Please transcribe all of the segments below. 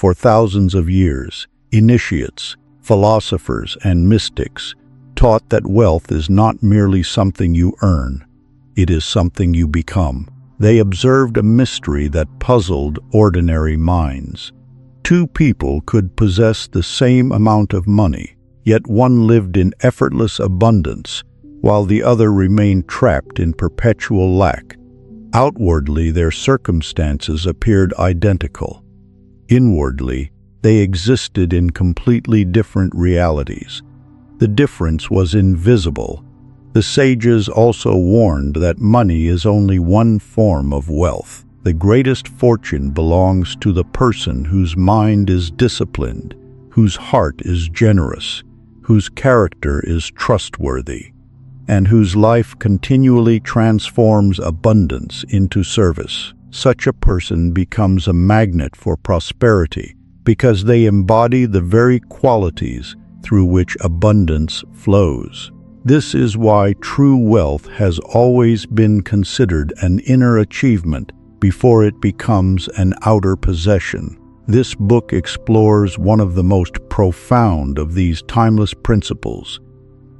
For thousands of years, initiates, philosophers, and mystics taught that wealth is not merely something you earn, it is something you become. They observed a mystery that puzzled ordinary minds. Two people could possess the same amount of money, yet one lived in effortless abundance, while the other remained trapped in perpetual lack. Outwardly, their circumstances appeared identical. Inwardly, they existed in completely different realities. The difference was invisible. The sages also warned that money is only one form of wealth. The greatest fortune belongs to the person whose mind is disciplined, whose heart is generous, whose character is trustworthy, and whose life continually transforms abundance into service. Such a person becomes a magnet for prosperity because they embody the very qualities through which abundance flows. This is why true wealth has always been considered an inner achievement before it becomes an outer possession. This book explores one of the most profound of these timeless principles,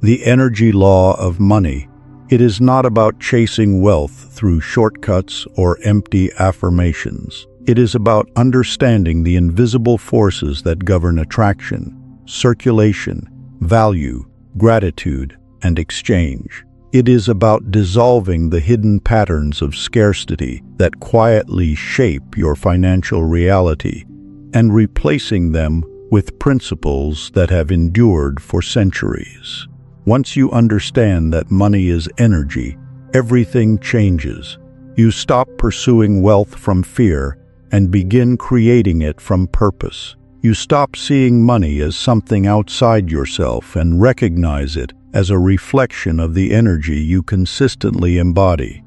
the energy law of money. It is not about chasing wealth through shortcuts or empty affirmations. It is about understanding the invisible forces that govern attraction, circulation, value, gratitude, and exchange. It is about dissolving the hidden patterns of scarcity that quietly shape your financial reality and replacing them with principles that have endured for centuries. Once you understand that money is energy, everything changes. You stop pursuing wealth from fear and begin creating it from purpose. You stop seeing money as something outside yourself and recognize it as a reflection of the energy you consistently embody.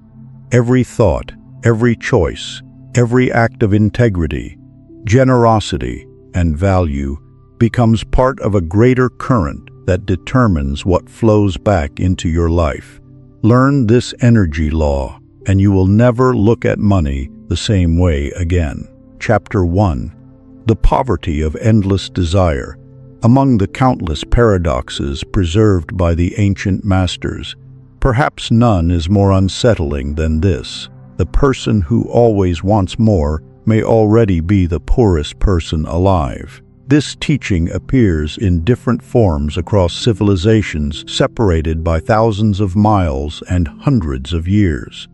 Every thought, every choice, every act of integrity, generosity, and value becomes part of a greater current that determines what flows back into your life. Learn this energy law, and you will never look at money the same way again. Chapter 1. The Poverty of Endless Desire. Among the countless paradoxes preserved by the ancient masters, perhaps none is more unsettling than this. The person who always wants more may already be the poorest person alive. This teaching appears in different forms across civilizations separated by thousands of miles and hundreds of years.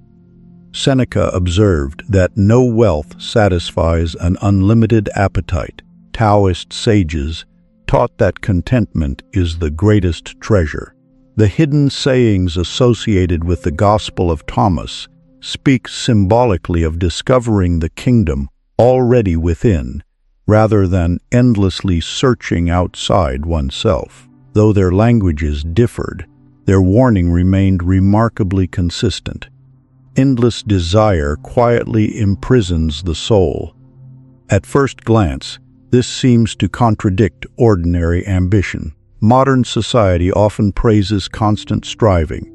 Seneca observed that no wealth satisfies an unlimited appetite. Taoist sages taught that contentment is the greatest treasure. The hidden sayings associated with the Gospel of Thomas speak symbolically of discovering the kingdom already within, rather than endlessly searching outside oneself. Though their languages differed, their warning remained remarkably consistent. Endless desire quietly imprisons the soul. At first glance, this seems to contradict ordinary ambition. Modern society often praises constant striving.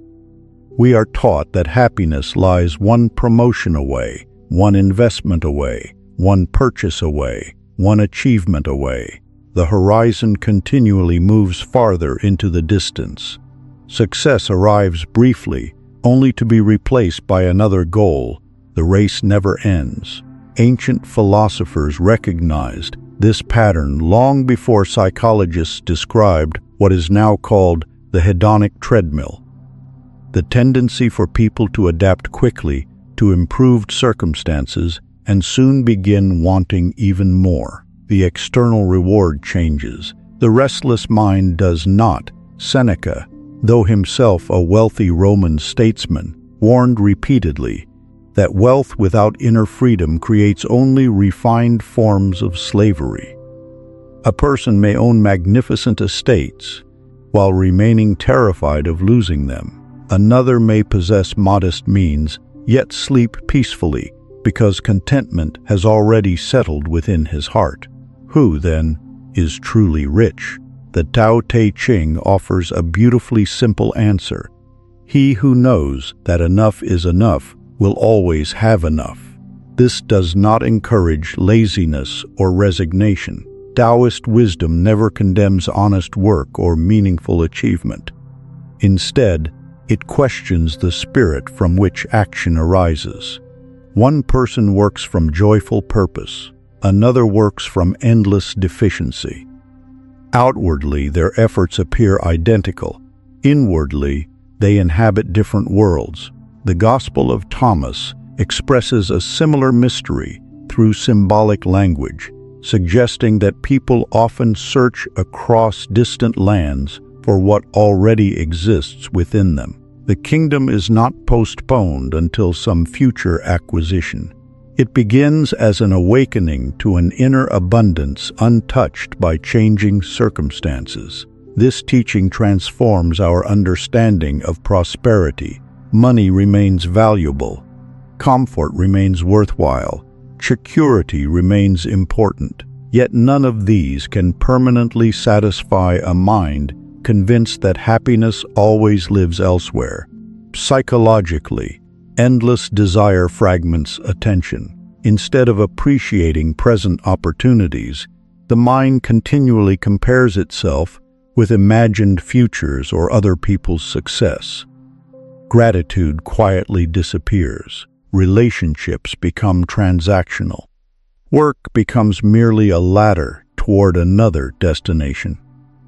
We are taught that happiness lies one promotion away, one investment away, one purchase away, one achievement away. The horizon continually moves farther into the distance. Success arrives briefly, only to be replaced by another goal. The race never ends. Ancient philosophers recognized this pattern long before psychologists described what is now called the hedonic treadmill, the tendency for people to adapt quickly to improved circumstances and soon begin wanting even more. The external reward changes. The restless mind does not. Seneca, though himself a wealthy Roman statesman, warned repeatedly that wealth without inner freedom creates only refined forms of slavery. A person may own magnificent estates while remaining terrified of losing them. Another may possess modest means, yet sleep peacefully because contentment has already settled within his heart. Who, then, is truly rich? The Tao Te Ching offers a beautifully simple answer. He who knows that enough is enough will always have enough. This does not encourage laziness or resignation. Taoist wisdom never condemns honest work or meaningful achievement. Instead, it questions the spirit from which action arises. One person works from joyful purpose, another works from endless deficiency. Outwardly, their efforts appear identical. Inwardly, they inhabit different worlds. The Gospel of Thomas expresses a similar mystery through symbolic language, suggesting that people often search across distant lands for what already exists within them. The kingdom is not postponed until some future acquisition. It begins as an awakening to an inner abundance untouched by changing circumstances. This teaching transforms our understanding of prosperity. Money remains valuable. Comfort remains worthwhile. Security remains important. Yet none of these can permanently satisfy a mind convinced that happiness always lives elsewhere. Psychologically, endless desire fragments attention. Instead of appreciating present opportunities, the mind continually compares itself with imagined futures or other people's success. Gratitude quietly disappears. Relationships become transactional. Work becomes merely a ladder toward another destination.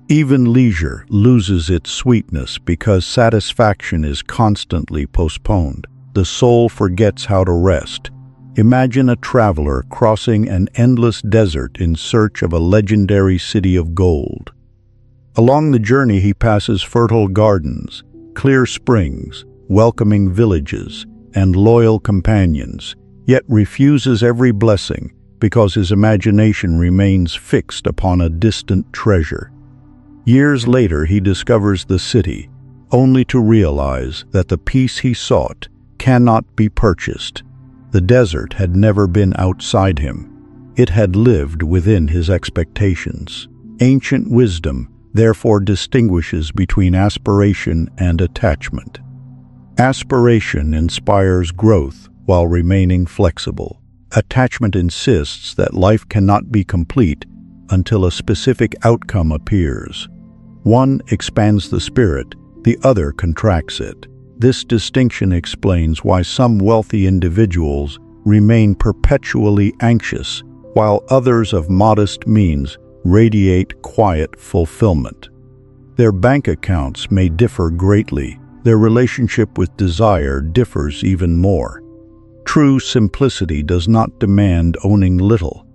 Even leisure loses its sweetness because satisfaction is constantly postponed. The soul forgets how to rest. Imagine a traveler crossing an endless desert in search of a legendary city of gold. Along the journey, he passes fertile gardens, clear springs, welcoming villages, and loyal companions, yet refuses every blessing because his imagination remains fixed upon a distant treasure. Years later, he discovers the city, only to realize that the peace he sought cannot be purchased. The desert had never been outside him. It had lived within his expectations. Ancient wisdom therefore distinguishes between aspiration and attachment. Aspiration inspires growth while remaining flexible. Attachment insists that life cannot be complete until a specific outcome appears. One expands the spirit, the other contracts it. This distinction explains why some wealthy individuals remain perpetually anxious, while others of modest means radiate quiet fulfillment. Their bank accounts may differ greatly. Their relationship with desire differs even more. True simplicity does not demand owning little.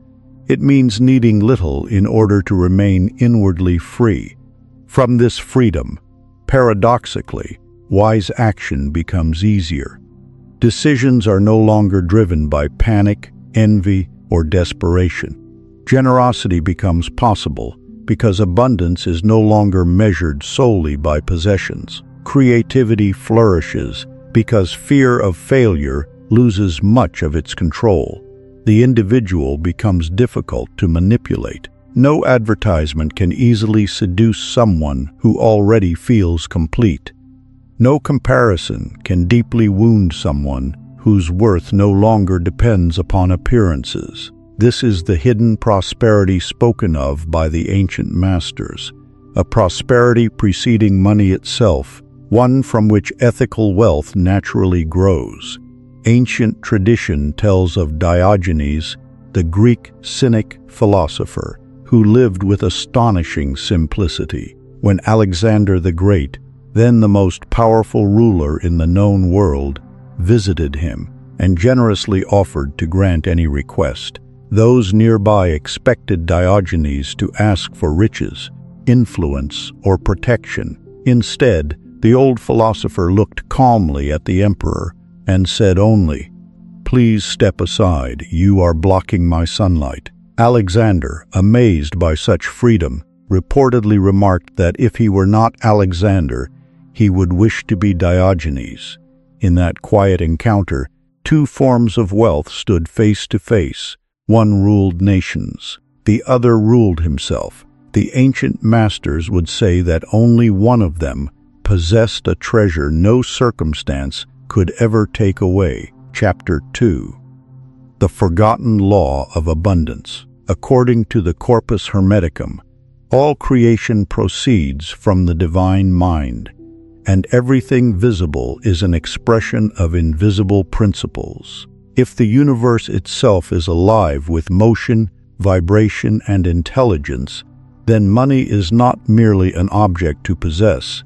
It means needing little in order to remain inwardly free. From this freedom, paradoxically, wise action becomes easier. Decisions are no longer driven by panic, envy, or desperation. Generosity becomes possible because abundance is no longer measured solely by possessions. Creativity flourishes because fear of failure loses much of its control. The individual becomes difficult to manipulate. No advertisement can easily seduce someone who already feels complete. No comparison can deeply wound someone whose worth no longer depends upon appearances. This is the hidden prosperity spoken of by the ancient masters, a prosperity preceding money itself, one from which ethical wealth naturally grows. Ancient tradition tells of Diogenes, the Greek cynic philosopher, who lived with astonishing simplicity. When Alexander the Great, then the most powerful ruler in the known world, visited him and generously offered to grant any request, those nearby expected Diogenes to ask for riches, influence, or protection. Instead, the old philosopher looked calmly at the emperor and said only, "Please step aside, you are blocking my sunlight." Alexander, amazed by such freedom, reportedly remarked that if he were not Alexander, he would wish to be Diogenes. In that quiet encounter, two forms of wealth stood face to face. One ruled nations, the other ruled himself. The ancient masters would say that only one of them possessed a treasure no circumstance could ever take away. Chapter 2. the forgotten law of abundance. According to the Corpus Hermeticum, all creation proceeds from the divine mind, and everything visible is an expression of invisible principles. If the universe itself is alive with motion, vibration, and intelligence, then money is not merely an object to possess.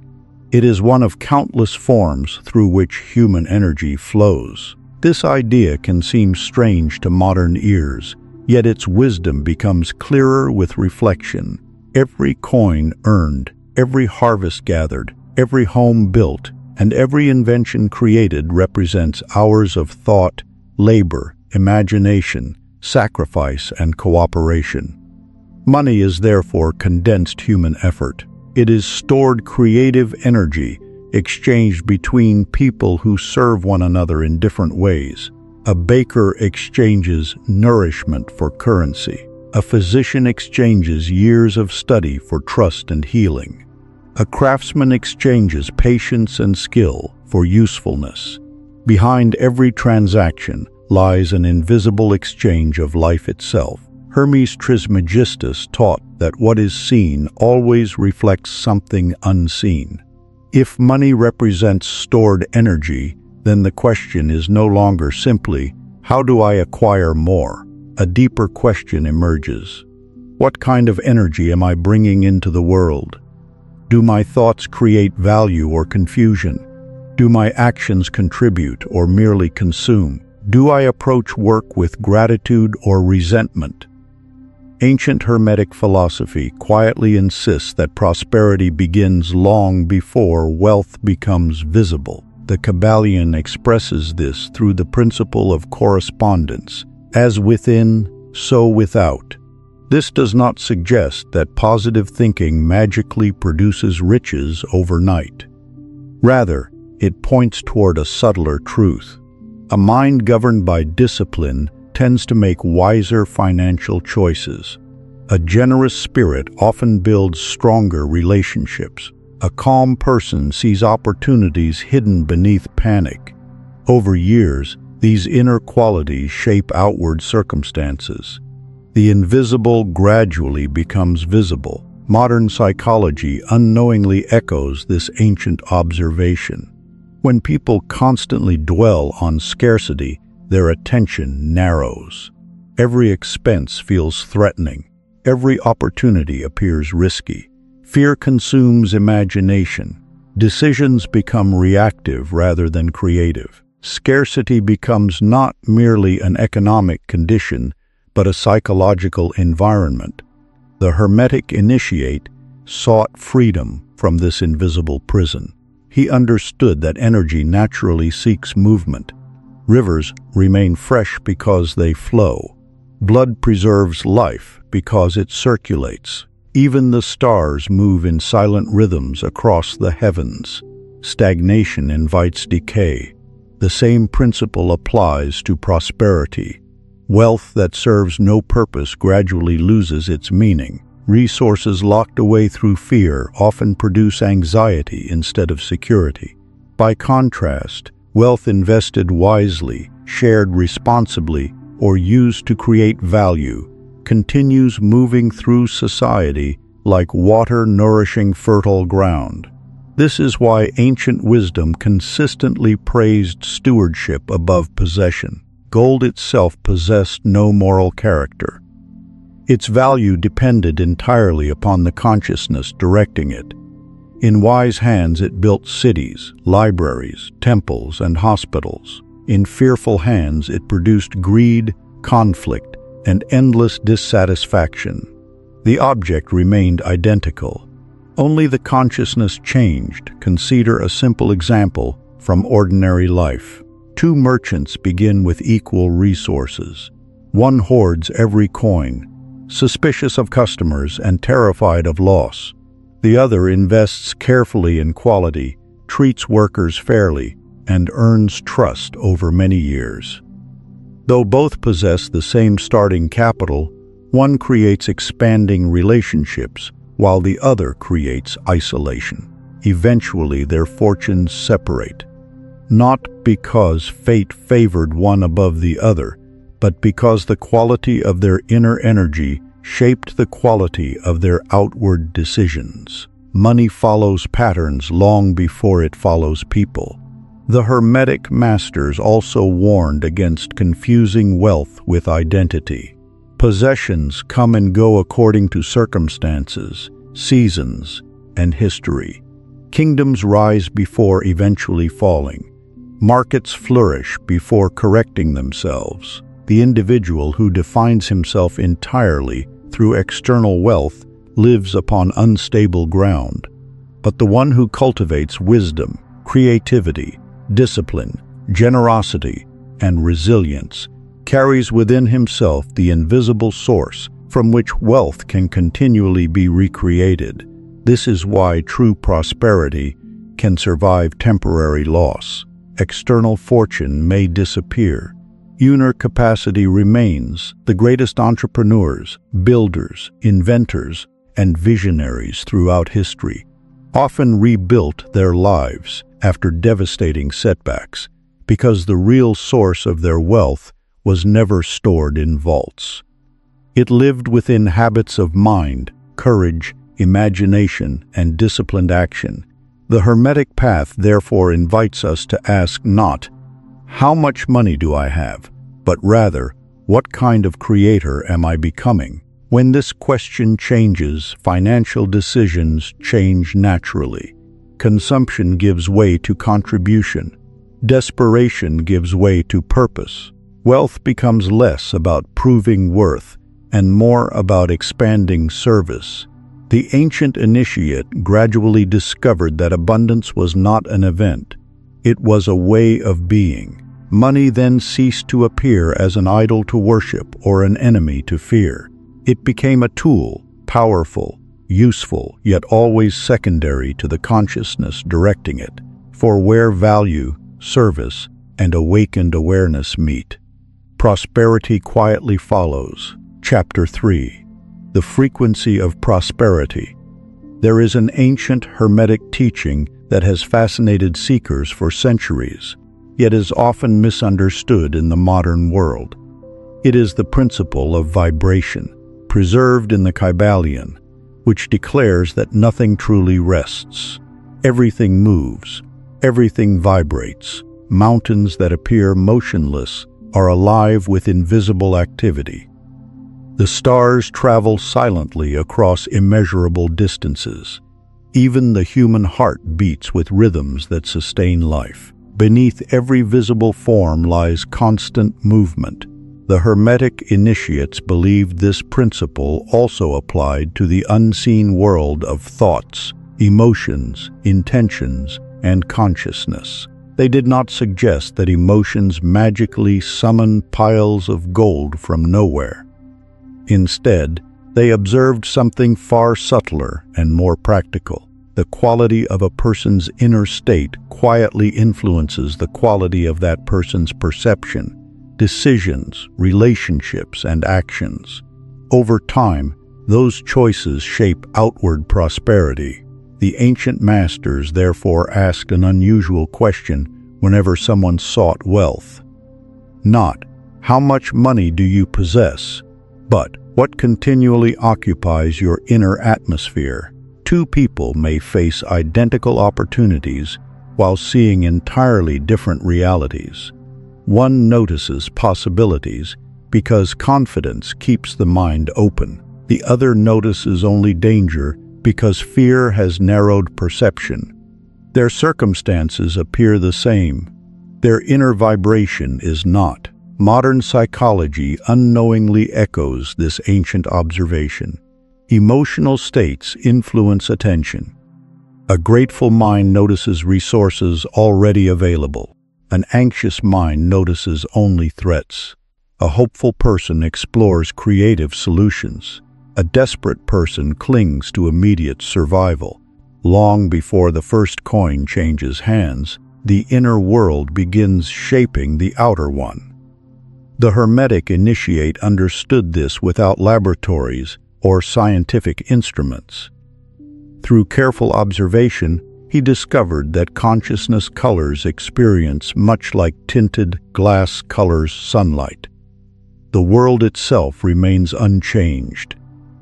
It is one of countless forms through which human energy flows. This idea can seem strange to modern ears, yet its wisdom becomes clearer with reflection. Every coin earned, every harvest gathered, every home built, and every invention created represents hours of thought, labor, imagination, sacrifice, and cooperation. Money is therefore condensed human effort. It is stored creative energy exchanged between people who serve one another in different ways. A baker exchanges nourishment for currency. A physician exchanges years of study for trust and healing. A craftsman exchanges patience and skill for usefulness. Behind every transaction lies an invisible exchange of life itself. Hermes Trismegistus taught that what is seen always reflects something unseen. If money represents stored energy, then the question is no longer simply, how do I acquire more? A deeper question emerges. What kind of energy am I bringing into the world? Do my thoughts create value or confusion? Do my actions contribute or merely consume? Do I approach work with gratitude or resentment? Ancient Hermetic philosophy quietly insists that prosperity begins long before wealth becomes visible. The Kabbalion expresses this through the principle of correspondence, as within, so without. This does not suggest that positive thinking magically produces riches overnight. Rather, it points toward a subtler truth. A mind governed by discipline tends to make wiser financial choices. A generous spirit often builds stronger relationships. A calm person sees opportunities hidden beneath panic. Over years, these inner qualities shape outward circumstances. The invisible gradually becomes visible. Modern psychology unknowingly echoes this ancient observation. When people constantly dwell on scarcity, their attention narrows. Every expense feels threatening. Every opportunity appears risky. Fear consumes imagination. Decisions become reactive rather than creative. Scarcity becomes not merely an economic condition, but a psychological environment. The Hermetic initiate sought freedom from this invisible prison. He understood that energy naturally seeks movement. Rivers remain fresh because they flow. Blood preserves life because it circulates. Even the stars move in silent rhythms across the heavens. Stagnation invites decay. The same principle applies to prosperity. Wealth that serves no purpose gradually loses its meaning. Resources locked away through fear often produce anxiety instead of security. By contrast, wealth invested wisely, shared responsibly, or used to create value continues moving through society like water nourishing fertile ground. This is why ancient wisdom consistently praised stewardship above possession. Gold itself possessed no moral character. Its value depended entirely upon the consciousness directing it. In wise hands it built cities, libraries, temples, and hospitals. In fearful hands it produced greed, conflict, and endless dissatisfaction. The object remained identical. Only the consciousness changed. Consider a simple example from ordinary life. Two merchants begin with equal resources. One hoards every coin, suspicious of customers and terrified of loss. The other invests carefully in quality, treats workers fairly, and earns trust over many years. Though both possess the same starting capital, one creates expanding relationships, while the other creates isolation. Eventually, their fortunes separate, not because fate favored one above the other, but because the quality of their inner energy shaped the quality of their outward decisions. Money follows patterns long before it follows people. The Hermetic masters also warned against confusing wealth with identity. Possessions come and go according to circumstances, seasons, and history. Kingdoms rise before eventually falling. Markets flourish before correcting themselves. The individual who defines himself entirely through external wealth lives upon unstable ground. But the one who cultivates wisdom, creativity, discipline, generosity, and resilience carries within himself the invisible source from which wealth can continually be recreated. This is why true prosperity can survive temporary loss. External fortune may disappear. Inner capacity remains. The greatest entrepreneurs, builders, inventors, and visionaries throughout history often rebuilt their lives after devastating setbacks because the real source of their wealth was never stored in vaults. It lived within habits of mind, courage, imagination, and disciplined action. The Hermetic path therefore invites us to ask not, "How much money do I have?" but rather, "What kind of creator am I becoming?" When this question changes, financial decisions change naturally. Consumption gives way to contribution. Desperation gives way to purpose. Wealth becomes less about proving worth and more about expanding service. The ancient initiate gradually discovered that abundance was not an event. It was a way of being. Money then ceased to appear as an idol to worship or an enemy to fear. It became a tool, powerful, useful, yet always secondary to the consciousness directing it. For where value, service, and awakened awareness meet, prosperity quietly follows. Chapter 3. The frequency of prosperity. There is an ancient Hermetic teaching that has fascinated seekers for centuries, yet is often misunderstood in the modern world. It is the principle of vibration, preserved in the Kybalion, which declares that nothing truly rests. Everything moves, everything vibrates. Mountains that appear motionless are alive with invisible activity. The stars travel silently across immeasurable distances. Even the human heart beats with rhythms that sustain life. Beneath every visible form lies constant movement. The Hermetic initiates believed this principle also applied to the unseen world of thoughts, emotions, intentions, and consciousness. They did not suggest that emotions magically summon piles of gold from nowhere. Instead, they observed something far subtler and more practical. The quality of a person's inner state quietly influences the quality of that person's perception, decisions, relationships, and actions. Over time, those choices shape outward prosperity. The ancient masters therefore asked an unusual question whenever someone sought wealth. Not, "How much money do you possess?" but, "What continually occupies your inner atmosphere?" Two people may face identical opportunities while seeing entirely different realities. One notices possibilities because confidence keeps the mind open. The other notices only danger because fear has narrowed perception. Their circumstances appear the same. Their inner vibration is not. Modern psychology unknowingly echoes this ancient observation. Emotional states influence attention. A grateful mind notices resources already available. An anxious mind notices only threats. A hopeful person explores creative solutions. A desperate person clings to immediate survival. Long before the first coin changes hands, the inner world begins shaping the outer one. The Hermetic initiate understood this without laboratories or scientific instruments. Through careful observation, he discovered that consciousness colors experience much like tinted glass colors sunlight. The world itself remains unchanged.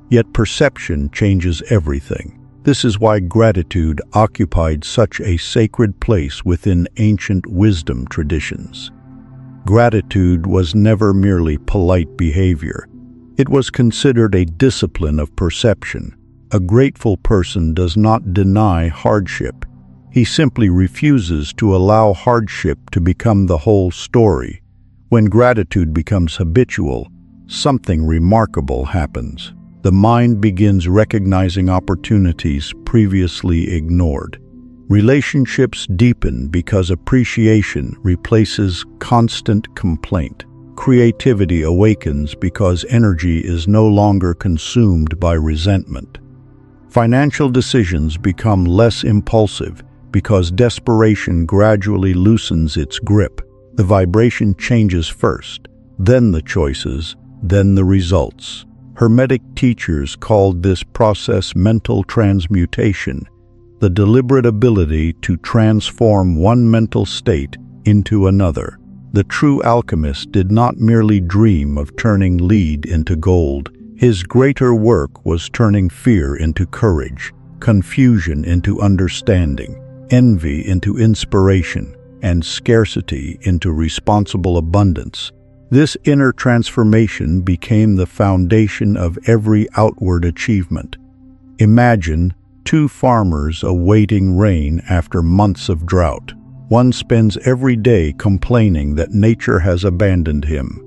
Yet perception changes everything. This is why gratitude occupied such a sacred place within ancient wisdom traditions. Gratitude was never merely polite behavior. It was considered a discipline of perception. A grateful person does not deny hardship. He simply refuses to allow hardship to become the whole story. When gratitude becomes habitual, something remarkable happens. The mind begins recognizing opportunities previously ignored. Relationships deepen because appreciation replaces constant complaint. Creativity awakens because energy is no longer consumed by resentment. Financial decisions become less impulsive because desperation gradually loosens its grip. The vibration changes first, then the choices, then the results. Hermetic teachers called this process mental transmutation, the deliberate ability to transform one mental state into another. The true alchemist did not merely dream of turning lead into gold. His greater work was turning fear into courage, confusion into understanding, envy into inspiration, and scarcity into responsible abundance. This inner transformation became the foundation of every outward achievement. Imagine two farmers awaiting rain after months of drought. One spends every day complaining that nature has abandoned him.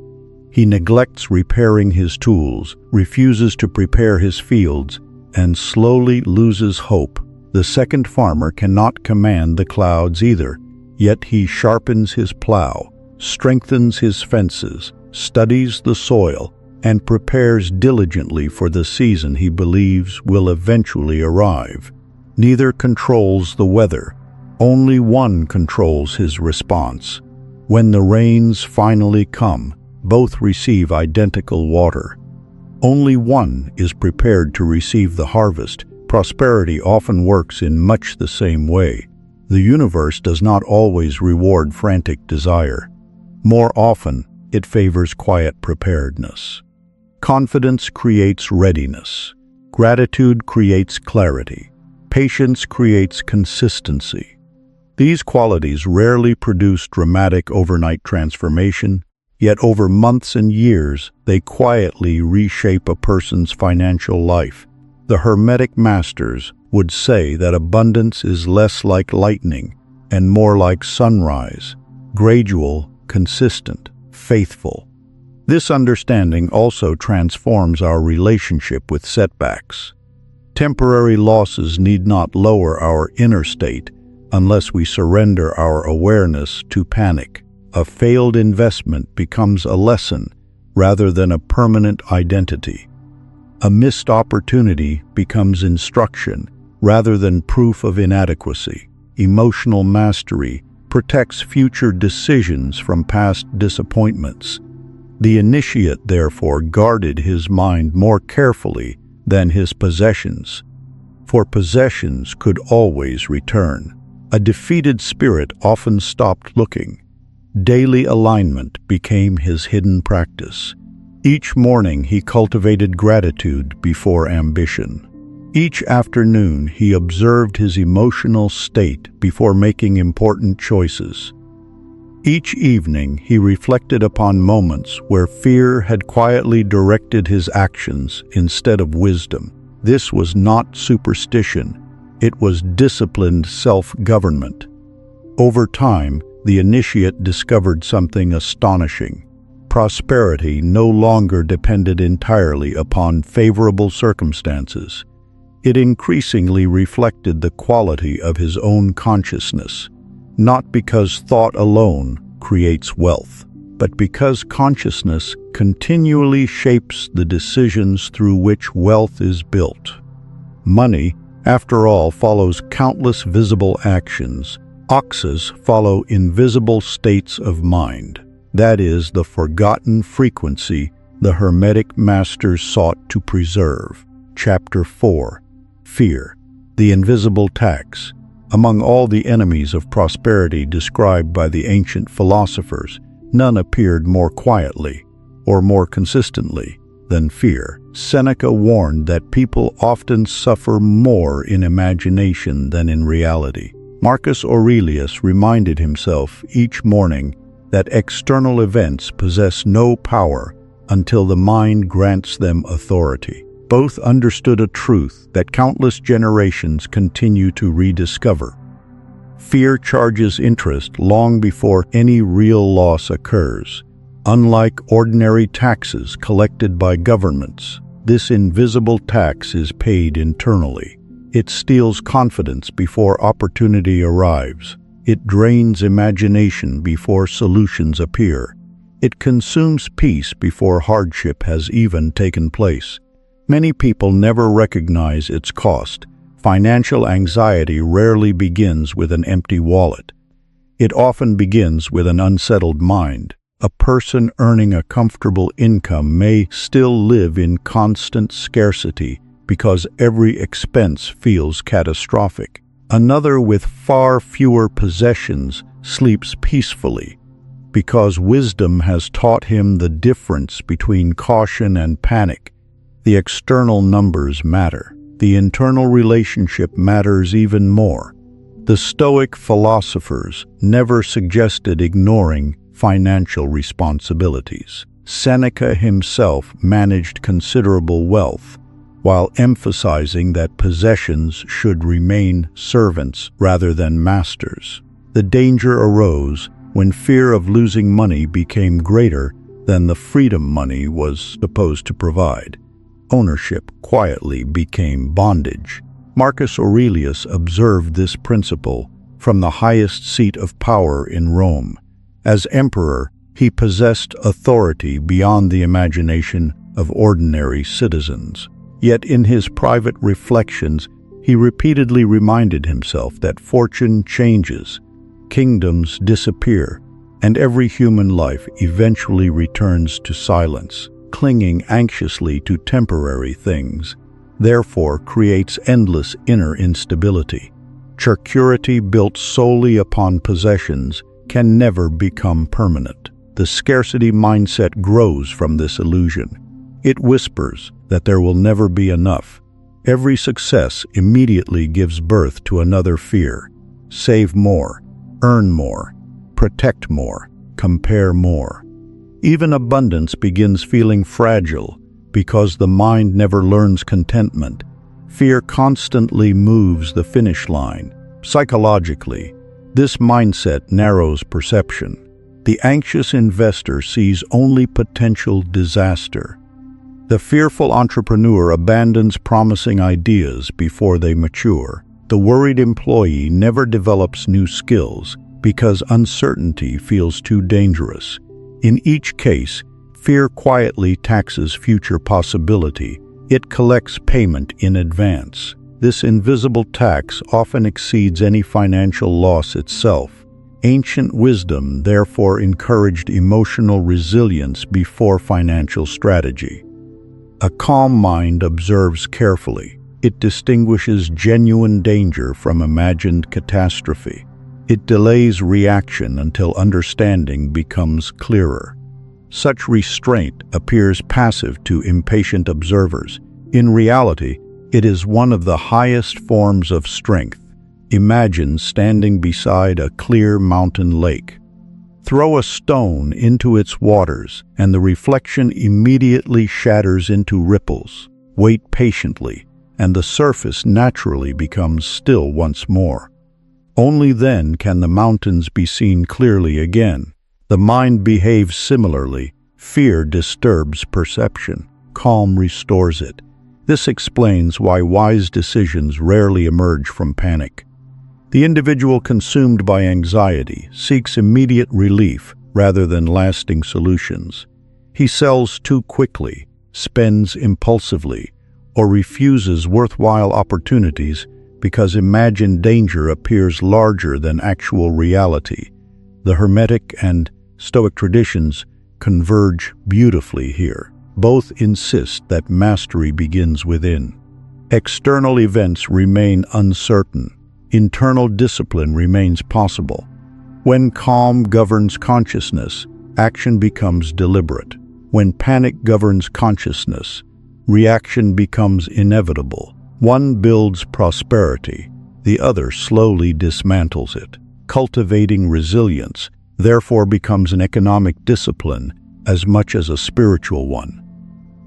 He neglects repairing his tools, refuses to prepare his fields, and slowly loses hope. The second farmer cannot command the clouds either, yet he sharpens his plow, strengthens his fences, studies the soil, and prepares diligently for the season he believes will eventually arrive. Neither controls the weather. Only one controls his response. When the rains finally come, both receive identical water. Only one is prepared to receive the harvest. Prosperity often works in much the same way. The universe does not always reward frantic desire. More often, it favors quiet preparedness. Confidence creates readiness. Gratitude creates clarity. Patience creates consistency. These qualities rarely produce dramatic overnight transformation, yet over months and years, they quietly reshape a person's financial life. The Hermetic masters would say that abundance is less like lightning and more like sunrise, gradual, consistent, faithful. This understanding also transforms our relationship with setbacks. Temporary losses need not lower our inner state unless we surrender our awareness to panic. A failed investment becomes a lesson rather than a permanent identity. A missed opportunity becomes instruction rather than proof of inadequacy. Emotional mastery protects future decisions from past disappointments. The initiate, therefore, guarded his mind more carefully than his possessions, for possessions could always return. A defeated spirit often stopped looking. Daily alignment became his hidden practice. Each morning he cultivated gratitude before ambition. Each afternoon he observed his emotional state before making important choices. Each evening he reflected upon moments where fear had quietly directed his actions instead of wisdom. This was not superstition. It was disciplined self-government. Over time, the initiate discovered something astonishing. Prosperity no longer depended entirely upon favorable circumstances. It increasingly reflected the quality of his own consciousness, not because thought alone creates wealth, but because consciousness continually shapes the decisions through which wealth is built. Money, after all, follows countless visible actions. Oxes follow invisible states of mind. That is the forgotten frequency the Hermetic masters sought to preserve. Chapter 4. Fear, the invisible tax. Among all the enemies of prosperity described by the ancient philosophers, none appeared more quietly. or more consistently, than fear. Seneca warned that people often suffer more in imagination than in reality. Marcus Aurelius reminded himself each morning that external events possess no power until the mind grants them authority. Both understood a truth that countless generations continue to rediscover. Fear charges interest long before any real loss occurs. Unlike ordinary taxes collected by governments, this invisible tax is paid internally. It steals confidence before opportunity arrives. It drains imagination before solutions appear. It consumes peace before hardship has even taken place. Many people never recognize its cost. Financial anxiety rarely begins with an empty wallet. It often begins with an unsettled mind. A person earning a comfortable income may still live in constant scarcity because every expense feels catastrophic. Another with far fewer possessions sleeps peacefully because wisdom has taught him the difference between caution and panic. The external numbers matter. The internal relationship matters even more. The Stoic philosophers never suggested ignoring financial responsibilities. Seneca himself managed considerable wealth, while emphasizing that possessions should remain servants rather than masters. The danger arose when fear of losing money became greater than the freedom money was supposed to provide. Ownership quietly became bondage. Marcus Aurelius observed this principle from the highest seat of power in Rome. As emperor, he possessed authority beyond the imagination of ordinary citizens. Yet in his private reflections, he repeatedly reminded himself that fortune changes, kingdoms disappear, and every human life eventually returns to silence. Clinging anxiously to temporary things, therefore creates endless inner instability. Security built solely upon possessions can never become permanent. The scarcity mindset grows from this illusion. It whispers that there will never be enough. Every success immediately gives birth to another fear. Save more, earn more, protect more, compare more. Even abundance begins feeling fragile because the mind never learns contentment. Fear constantly moves the finish line. Psychologically, this mindset narrows perception. The anxious investor sees only potential disaster. The fearful entrepreneur abandons promising ideas before they mature. The worried employee never develops new skills because uncertainty feels too dangerous. In each case, fear quietly taxes future possibility. It collects payment in advance. This invisible tax often exceeds any financial loss itself. Ancient wisdom therefore encouraged emotional resilience before financial strategy. A calm mind observes carefully. It distinguishes genuine danger from imagined catastrophe. It delays reaction until understanding becomes clearer. Such restraint appears passive to impatient observers. In reality, it is one of the highest forms of strength. Imagine standing beside a clear mountain lake. Throw a stone into its waters, and the reflection immediately shatters into ripples. Wait patiently, and the surface naturally becomes still once more. Only then can the mountains be seen clearly again. The mind behaves similarly. Fear disturbs perception. Calm restores it. This explains why wise decisions rarely emerge from panic. The individual consumed by anxiety seeks immediate relief rather than lasting solutions. He sells too quickly, spends impulsively, or refuses worthwhile opportunities because imagined danger appears larger than actual reality. The Hermetic and Stoic traditions converge beautifully here. Both insist that mastery begins within. External events remain uncertain. Internal discipline remains possible. When calm governs consciousness, action becomes deliberate. When panic governs consciousness, reaction becomes inevitable. One builds prosperity, the other slowly dismantles it. Cultivating resilience, therefore, becomes an economic discipline as much as a spiritual one.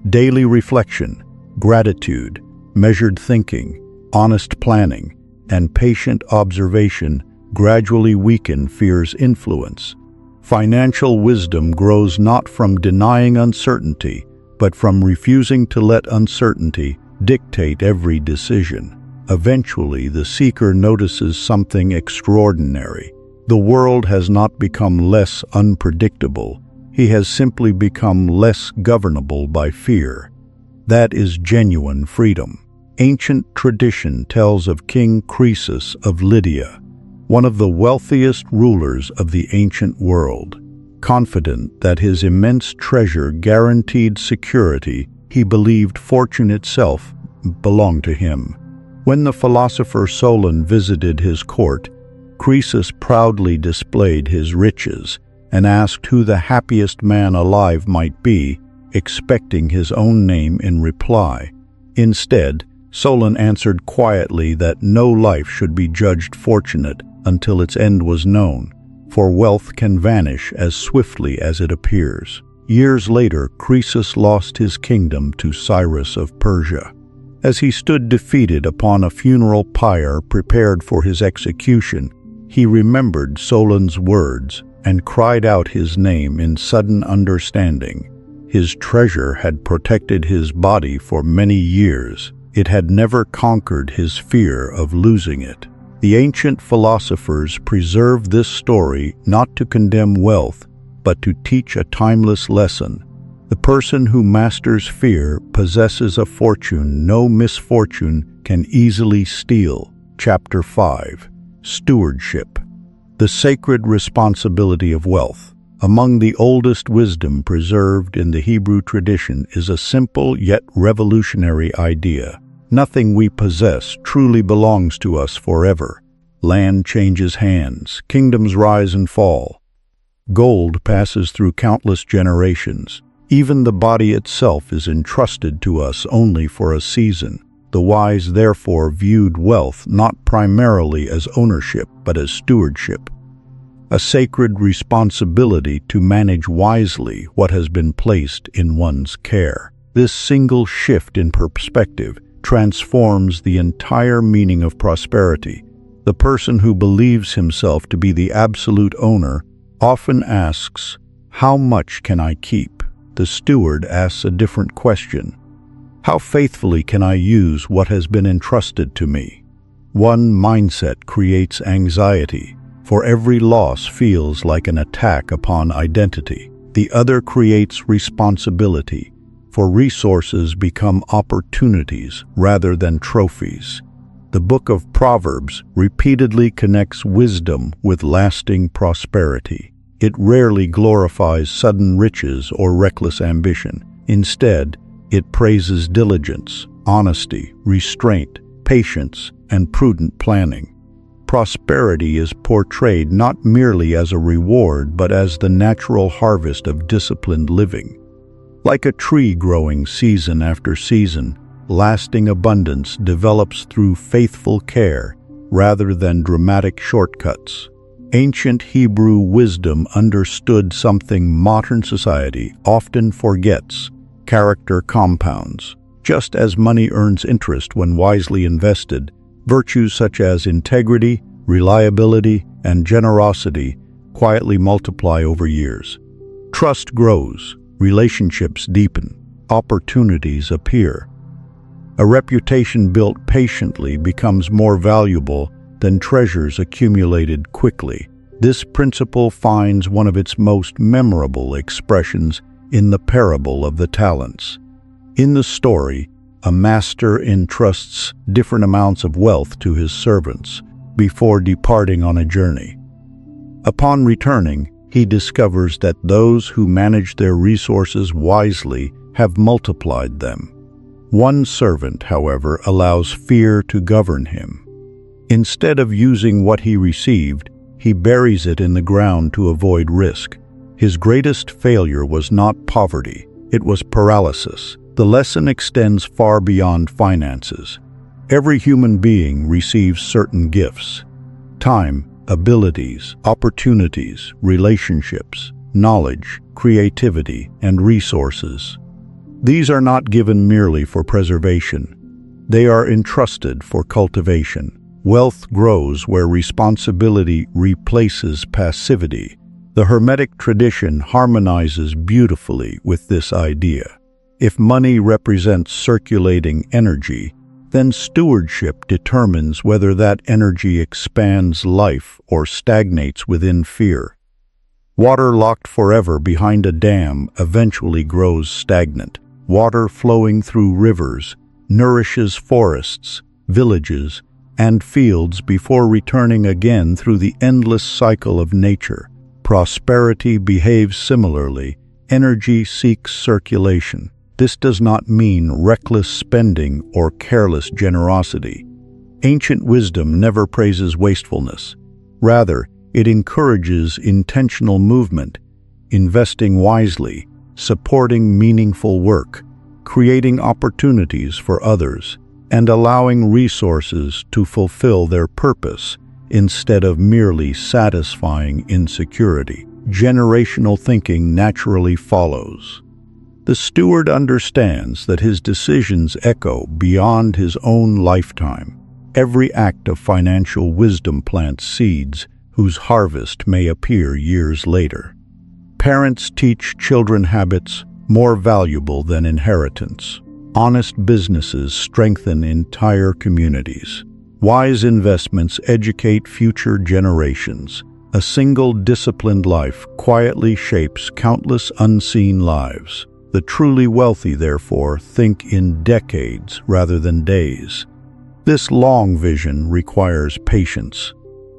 Daily reflection, gratitude, measured thinking, honest planning, and patient observation gradually weaken fear's influence. Financial wisdom grows not from denying uncertainty, but from refusing to let uncertainty dictate every decision. Eventually, the seeker notices something extraordinary. The world has not become less unpredictable. He has simply become less governable by fear. That is genuine freedom. Ancient tradition tells of King Croesus of Lydia, one of the wealthiest rulers of the ancient world. Confident that his immense treasure guaranteed security, he believed fortune itself belonged to him. When the philosopher Solon visited his court, Croesus proudly displayed his riches and asked who the happiest man alive might be, expecting his own name in reply. Instead, Solon answered quietly that no life should be judged fortunate until its end was known, for wealth can vanish as swiftly as it appears. Years later, Croesus lost his kingdom to Cyrus of Persia. As he stood defeated upon a funeral pyre prepared for his execution, he remembered Solon's words and cried out his name in sudden understanding. His treasure had protected his body for many years. It had never conquered his fear of losing it. The ancient philosophers preserved this story not to condemn wealth, but to teach a timeless lesson. The person who masters fear possesses a fortune no misfortune can easily steal. Chapter 5. Stewardship. The sacred responsibility of wealth. Among the oldest wisdom preserved in the Hebrew tradition is a simple yet revolutionary idea. Nothing we possess truly belongs to us forever. Land changes hands, kingdoms rise and fall. Gold passes through countless generations. Even the body itself is entrusted to us only for a season. The wise therefore viewed wealth not primarily as ownership, but as stewardship. A sacred responsibility to manage wisely what has been placed in one's care. This single shift in perspective transforms the entire meaning of prosperity. The person who believes himself to be the absolute owner often asks, "How much can I keep?" The steward asks a different question. "How faithfully can I use what has been entrusted to me?" One mindset creates anxiety, for every loss feels like an attack upon identity. The other creates responsibility, for resources become opportunities rather than trophies. The book of Proverbs repeatedly connects wisdom with lasting prosperity. It rarely glorifies sudden riches or reckless ambition. Instead, it praises diligence, honesty, restraint, patience, and prudent planning. Prosperity is portrayed not merely as a reward, but as the natural harvest of disciplined living. Like a tree growing season after season, lasting abundance develops through faithful care rather than dramatic shortcuts. Ancient Hebrew wisdom understood something modern society often forgets: character compounds. Just as money earns interest when wisely invested, virtues such as integrity, reliability, and generosity quietly multiply over years. Trust grows, relationships deepen, opportunities appear. A reputation built patiently becomes more valuable than treasures accumulated quickly. This principle finds one of its most memorable expressions in the parable of the talents. In the story, a master entrusts different amounts of wealth to his servants before departing on a journey. Upon returning, he discovers that those who manage their resources wisely have multiplied them. One servant, however, allows fear to govern him. Instead of using what he received, he buries it in the ground to avoid risk. His greatest failure was not poverty, it was paralysis. The lesson extends far beyond finances. Every human being receives certain gifts: time, abilities, opportunities, relationships, knowledge, creativity, and resources. These are not given merely for preservation. They are entrusted for cultivation. Wealth grows where responsibility replaces passivity. The Hermetic tradition harmonizes beautifully with this idea. If money represents circulating energy, then stewardship determines whether that energy expands life or stagnates within fear. Water locked forever behind a dam eventually grows stagnant. Water flowing through rivers nourishes forests, villages, and fields before returning again through the endless cycle of nature. Prosperity behaves similarly. Energy seeks circulation. This does not mean reckless spending or careless generosity. Ancient wisdom never praises wastefulness. Rather, it encourages intentional movement, investing wisely, supporting meaningful work, creating opportunities for others, and allowing resources to fulfill their purpose instead of merely satisfying insecurity. Generational thinking naturally follows. The steward understands that his decisions echo beyond his own lifetime. Every act of financial wisdom plants seeds whose harvest may appear years later. Parents teach children habits more valuable than inheritance. Honest businesses strengthen entire communities. Wise investments educate future generations. A single disciplined life quietly shapes countless unseen lives. The truly wealthy, therefore, think in decades rather than days. This long vision requires patience.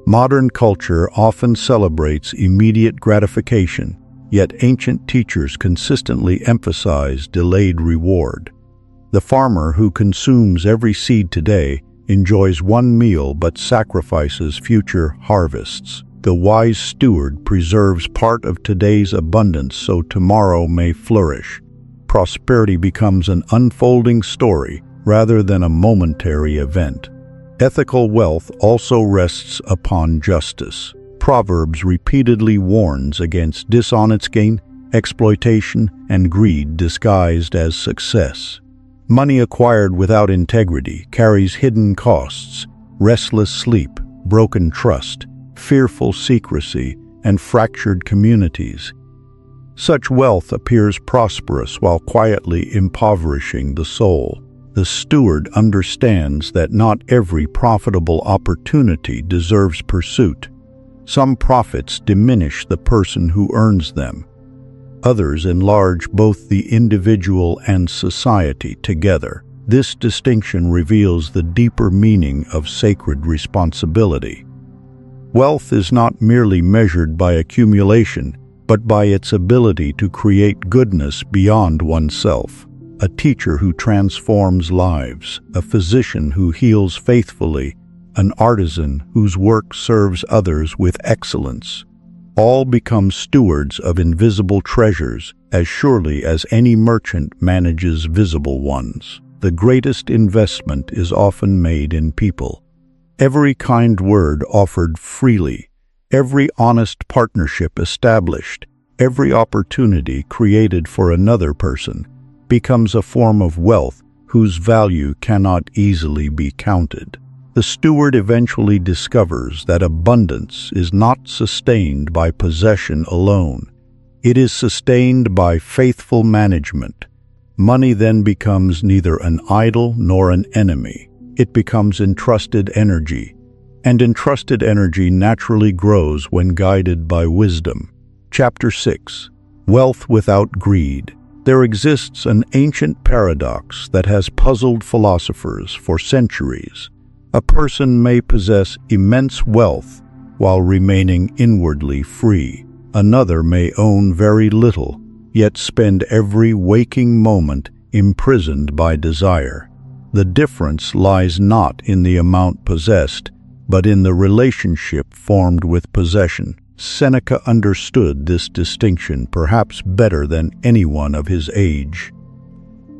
Modern culture often celebrates immediate gratification, yet ancient teachers consistently emphasize delayed reward. The farmer who consumes every seed today enjoys one meal but sacrifices future harvests. The wise steward preserves part of today's abundance so tomorrow may flourish. Prosperity becomes an unfolding story rather than a momentary event. Ethical wealth also rests upon justice. Proverbs repeatedly warns against dishonest gain, exploitation, and greed disguised as success. Money acquired without integrity carries hidden costs: restless sleep, broken trust, fearful secrecy, and fractured communities. Such wealth appears prosperous while quietly impoverishing the soul. The steward understands that not every profitable opportunity deserves pursuit. Some profits diminish the person who earns them. Others enlarge both the individual and society together. This distinction reveals the deeper meaning of sacred responsibility. Wealth is not merely measured by accumulation, but by its ability to create goodness beyond oneself. A teacher who transforms lives, a physician who heals faithfully, an artisan whose work serves others with excellence. All become stewards of invisible treasures as surely as any merchant manages visible ones. The greatest investment is often made in people. Every kind word offered freely, every honest partnership established, every opportunity created for another person becomes a form of wealth whose value cannot easily be counted. The steward eventually discovers that abundance is not sustained by possession alone. It is sustained by faithful management. Money then becomes neither an idol nor an enemy. It becomes entrusted energy, and entrusted energy naturally grows when guided by wisdom. Chapter 6. Wealth without greed. There exists an ancient paradox that has puzzled philosophers for centuries. A person may possess immense wealth while remaining inwardly free. Another may own very little, yet spend every waking moment imprisoned by desire. The difference lies not in the amount possessed, but in the relationship formed with possession. Seneca understood this distinction perhaps better than anyone of his age.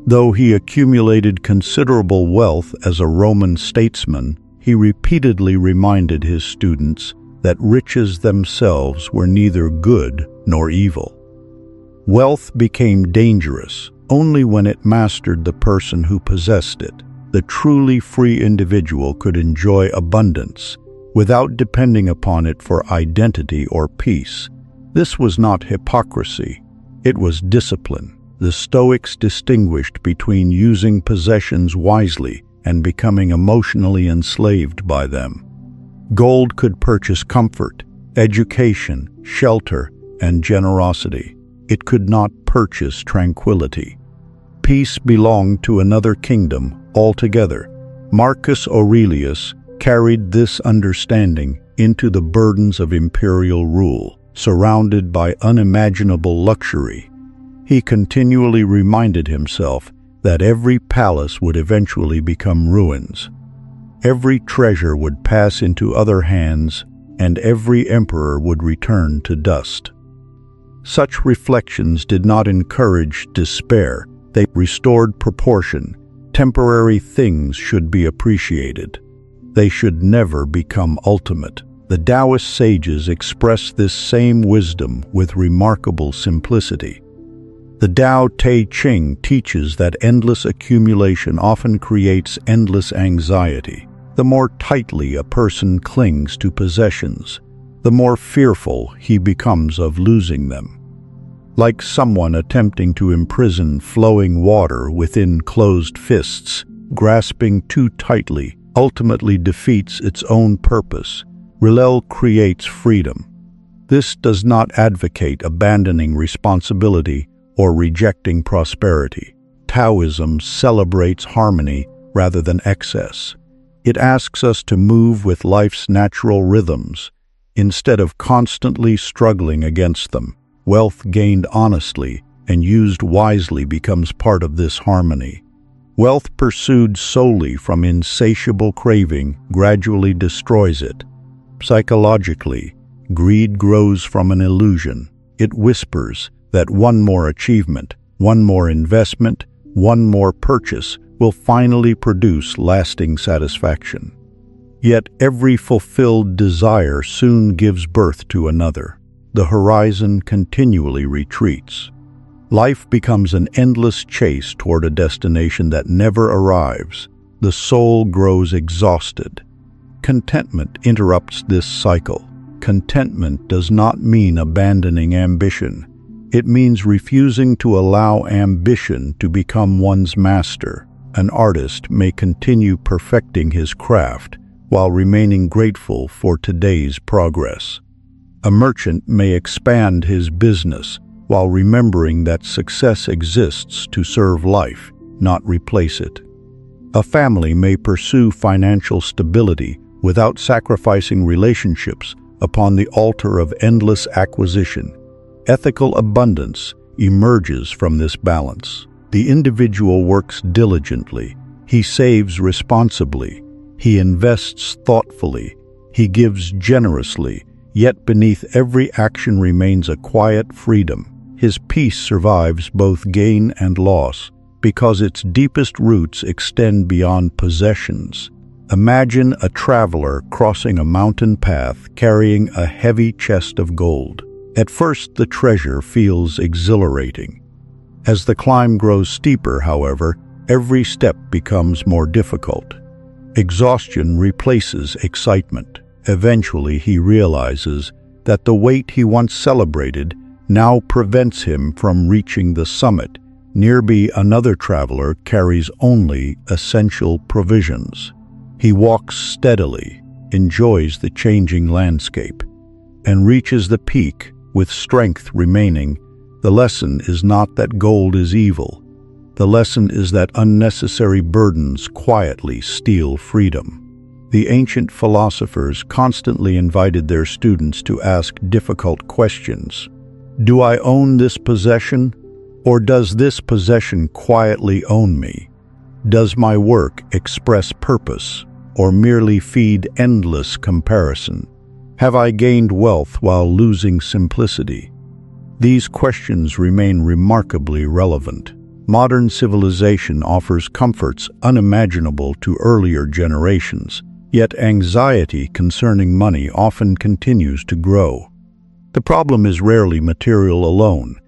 Though he accumulated considerable wealth as a Roman statesman, he repeatedly reminded his students that riches themselves were neither good nor evil. Wealth became dangerous only when it mastered the person who possessed it. The truly free individual could enjoy abundance without depending upon it for identity or peace. This was not hypocrisy, it was discipline. The Stoics distinguished between using possessions wisely and becoming emotionally enslaved by them. Gold could purchase comfort, education, shelter, and generosity. It could not purchase tranquility. Peace belonged to another kingdom altogether. Marcus Aurelius carried this understanding into the burdens of imperial rule. Surrounded by unimaginable luxury, he continually reminded himself that every palace would eventually become ruins. Every treasure would pass into other hands, and every emperor would return to dust. Such reflections did not encourage despair. They restored proportion. Temporary things should be appreciated. They should never become ultimate. The Taoist sages express this same wisdom with remarkable simplicity. The Tao Te Ching teaches that endless accumulation often creates endless anxiety. The more tightly a person clings to possessions, the more fearful he becomes of losing them. Like someone attempting to imprison flowing water within closed fists, grasping too tightly ultimately defeats its own purpose. Rilke creates freedom. This does not advocate abandoning responsibility or rejecting prosperity. Taoism celebrates harmony rather than excess. It asks us to move with life's natural rhythms, instead of constantly struggling against them. Wealth gained honestly and used wisely becomes part of this harmony. Wealth pursued solely from insatiable craving gradually destroys it. Psychologically, greed grows from an illusion. It whispers that one more achievement, one more investment, one more purchase will finally produce lasting satisfaction. Yet every fulfilled desire soon gives birth to another. The horizon continually retreats. Life becomes an endless chase toward a destination that never arrives. The soul grows exhausted. Contentment interrupts this cycle. Contentment does not mean abandoning ambition. It means refusing to allow ambition to become one's master. An artist may continue perfecting his craft while remaining grateful for today's progress. A merchant may expand his business while remembering that success exists to serve life, not replace it. A family may pursue financial stability without sacrificing relationships upon the altar of endless acquisition. Ethical abundance emerges from this balance. The individual works diligently. He saves responsibly. He invests thoughtfully. He gives generously. Yet beneath every action remains a quiet freedom. His peace survives both gain and loss because its deepest roots extend beyond possessions. Imagine a traveler crossing a mountain path carrying a heavy chest of gold. At first, the treasure feels exhilarating. As the climb grows steeper, however, every step becomes more difficult. Exhaustion replaces excitement. Eventually, he realizes that the weight he once celebrated now prevents him from reaching the summit. Nearby, another traveler carries only essential provisions. He walks steadily, enjoys the changing landscape, and reaches the peak with strength remaining. The lesson is not that gold is evil. The lesson is that unnecessary burdens quietly steal freedom. The ancient philosophers constantly invited their students to ask difficult questions. Do I own this possession, or does this possession quietly own me? Does my work express purpose, or merely feed endless comparison? Have I gained wealth while losing simplicity? These questions remain remarkably relevant. Modern civilization offers comforts unimaginable to earlier generations, yet anxiety concerning money often continues to grow. The problem is rarely material alone.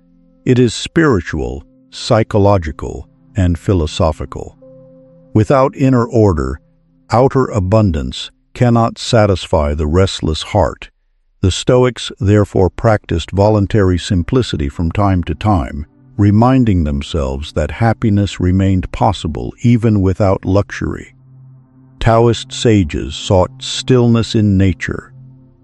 It is spiritual, psychological, and philosophical. Without inner order, outer abundance cannot satisfy the restless heart. The Stoics therefore practiced voluntary simplicity from time to time, reminding themselves that happiness remained possible even without luxury. Taoist sages sought stillness in nature,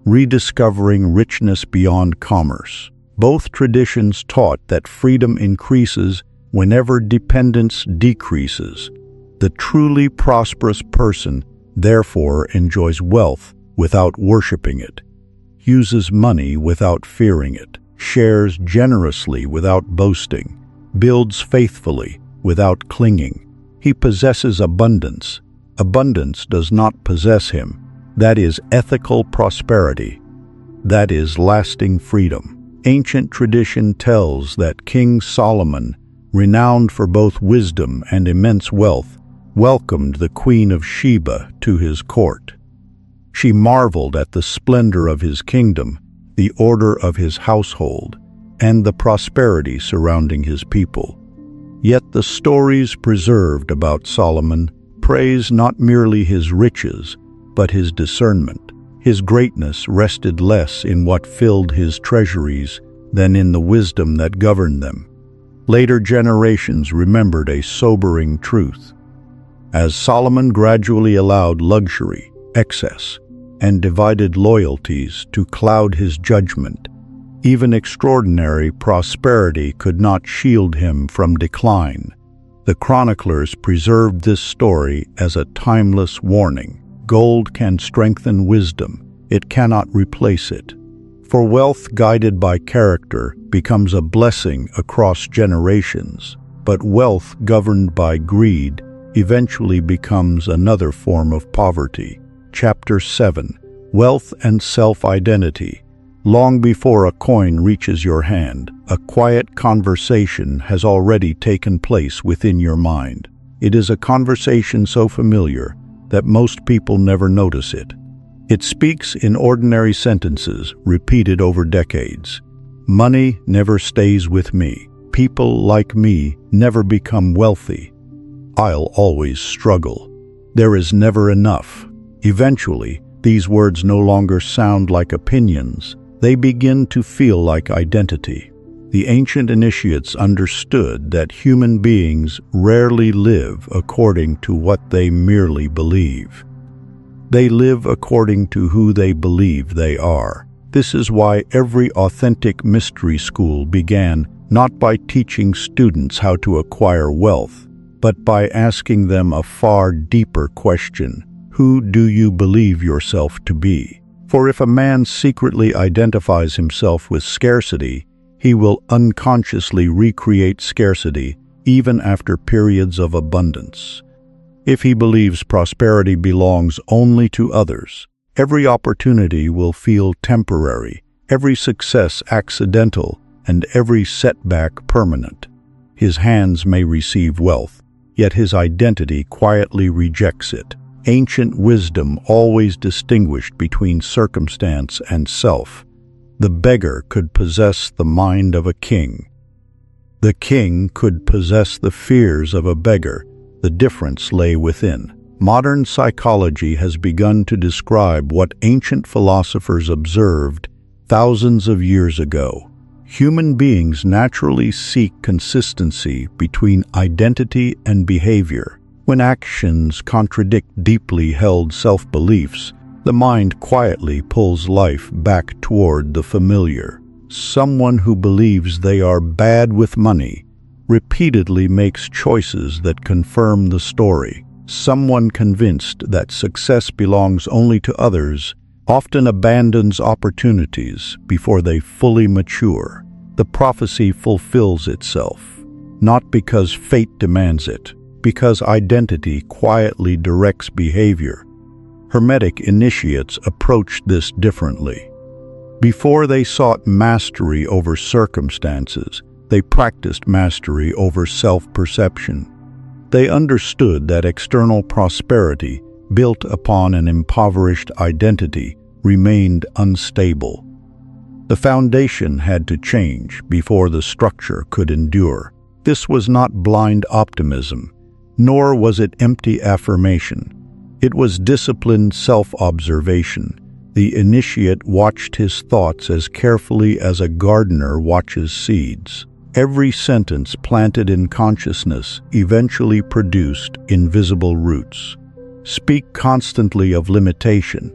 rediscovering richness beyond commerce. Both traditions taught that freedom increases whenever dependence decreases. The truly prosperous person therefore enjoys wealth without worshiping it, uses money without fearing it, shares generously without boasting, builds faithfully without clinging. He possesses abundance. Abundance does not possess him. That is ethical prosperity. That is lasting freedom. Ancient tradition tells that King Solomon, renowned for both wisdom and immense wealth, welcomed the Queen of Sheba to his court. She marveled at the splendor of his kingdom, the order of his household, and the prosperity surrounding his people. Yet the stories preserved about Solomon praise not merely his riches, but his discernment. His greatness rested less in what filled his treasuries than in the wisdom that governed them. Later generations remembered a sobering truth. As Solomon gradually allowed luxury, excess, and divided loyalties to cloud his judgment, even extraordinary prosperity could not shield him from decline. The chroniclers preserved this story as a timeless warning. Gold can strengthen wisdom. It cannot replace it. For wealth guided by character becomes a blessing across generations, but wealth governed by greed eventually becomes another form of poverty. Chapter 7. Wealth and Self-Identity. Long before a coin reaches your hand, a quiet conversation has already taken place within your mind. It is a conversation so familiar that most people never notice it. It speaks in ordinary sentences, repeated over decades. Money never stays with me. People like me never become wealthy. I'll always struggle. There is never enough. Eventually, these words no longer sound like opinions. They begin to feel like identity. The ancient initiates understood that human beings rarely live according to what they merely believe. They live according to who they believe they are. This is why every authentic mystery school began not by teaching students how to acquire wealth, but by asking them a far deeper question: who do you believe yourself to be? For if a man secretly identifies himself with scarcity, he will unconsciously recreate scarcity even after periods of abundance. If he believes prosperity belongs only to others, every opportunity will feel temporary, every success accidental, and every setback permanent. His hands may receive wealth, yet his identity quietly rejects it. Ancient wisdom always distinguished between circumstance and self. The beggar could possess the mind of a king. The king could possess the fears of a beggar. The difference lay within. Modern psychology has begun to describe what ancient philosophers observed thousands of years ago. Human beings naturally seek consistency between identity and behavior. When actions contradict deeply held self-beliefs, the mind quietly pulls life back toward the familiar. Someone who believes they are bad with money repeatedly makes choices that confirm the story. Someone convinced that success belongs only to others often abandons opportunities before they fully mature. The prophecy fulfills itself, not because fate demands it, because identity quietly directs behavior. Hermetic initiates approached this differently. Before they sought mastery over circumstances, they practiced mastery over self-perception. They understood that external prosperity, built upon an impoverished identity, remained unstable. The foundation had to change before the structure could endure. This was not blind optimism, nor was it empty affirmation. It was disciplined self-observation. The initiate watched his thoughts as carefully as a gardener watches seeds. Every sentence planted in consciousness eventually produced invisible roots. Speak constantly of limitation,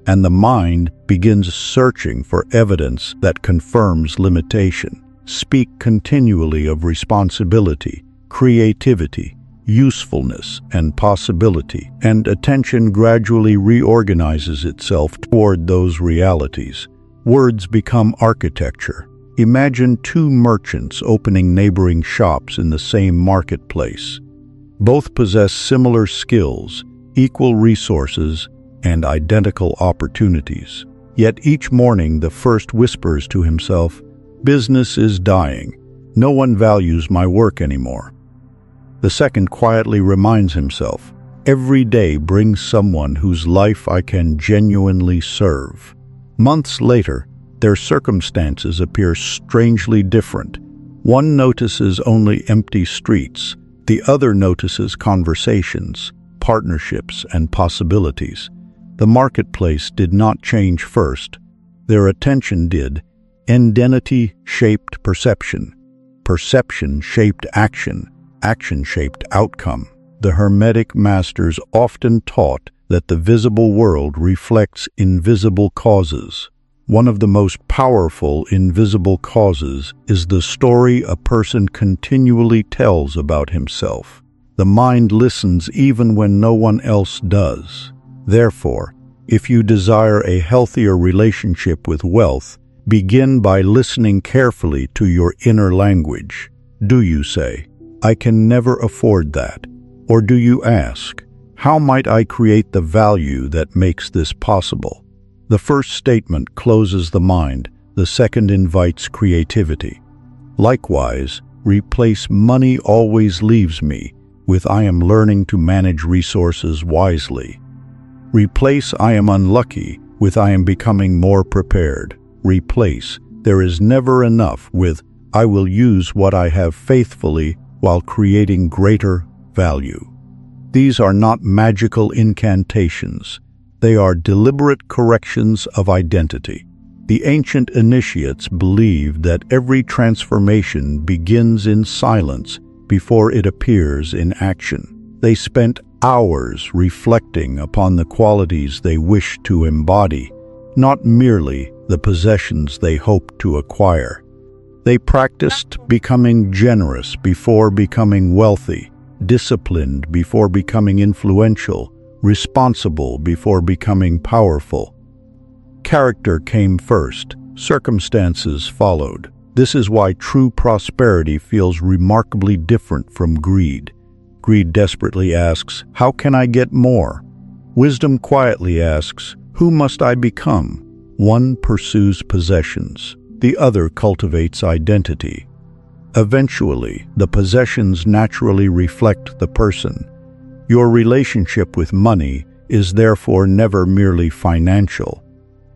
and the mind begins searching for evidence that confirms limitation. Speak continually of responsibility, creativity, usefulness, and possibility, and attention gradually reorganizes itself toward those realities. Words become architecture. Imagine two merchants opening neighboring shops in the same marketplace. Both possess similar skills, equal resources, and identical opportunities. Yet each morning the first whispers to himself, "Business is dying. No one values my work anymore." The second quietly reminds himself, "Every day brings someone whose life I can genuinely serve." Months later, their circumstances appear strangely different. One notices only empty streets, the other notices conversations, partnerships, and possibilities. The marketplace did not change first. Their attention did. Identity shaped perception. Perception shaped action. Action shaped outcome. The Hermetic masters often taught that the visible world reflects invisible causes. One of the most powerful invisible causes is the story a person continually tells about himself. The mind listens even when no one else does. Therefore, if you desire a healthier relationship with wealth, begin by listening carefully to your inner language. Do you say, "I can never afford that"? Or do you ask, "How might I create the value that makes this possible"? The first statement closes the mind, the second invites creativity. Likewise, replace "money always leaves me" with "I am learning to manage resources wisely." Replace "I am unlucky" with "I am becoming more prepared." Replace "there is never enough" with "I will use what I have faithfully while creating greater value." These are not magical incantations. They are deliberate corrections of identity. The ancient initiates believed that every transformation begins in silence before it appears in action. They spent hours reflecting upon the qualities they wished to embody, not merely the possessions they hoped to acquire. They practiced becoming generous before becoming wealthy, disciplined before becoming influential, responsible before becoming powerful. Character came first, circumstances followed. This is why true prosperity feels remarkably different from greed. Greed desperately asks, "How can I get more?" Wisdom quietly asks, "Who must I become?" One pursues possessions, the other cultivates identity. Eventually, the possessions naturally reflect the person. Your relationship with money is therefore never merely financial.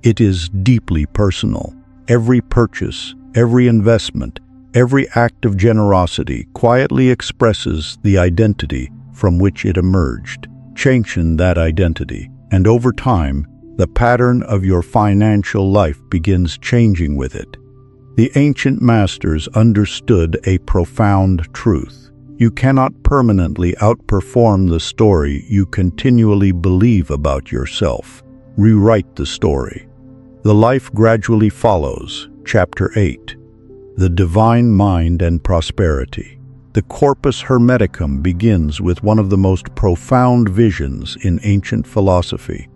It is deeply personal. Every purchase, every investment, every act of generosity quietly expresses the identity from which it emerged. Change that identity, and over time, the pattern of your financial life begins changing with it. The ancient masters understood a profound truth. You cannot permanently outperform the story you continually believe about yourself. Rewrite the story. The life gradually follows. Chapter 8. The Divine Mind and Prosperity. The Corpus Hermeticum begins with one of the most profound visions in ancient philosophy.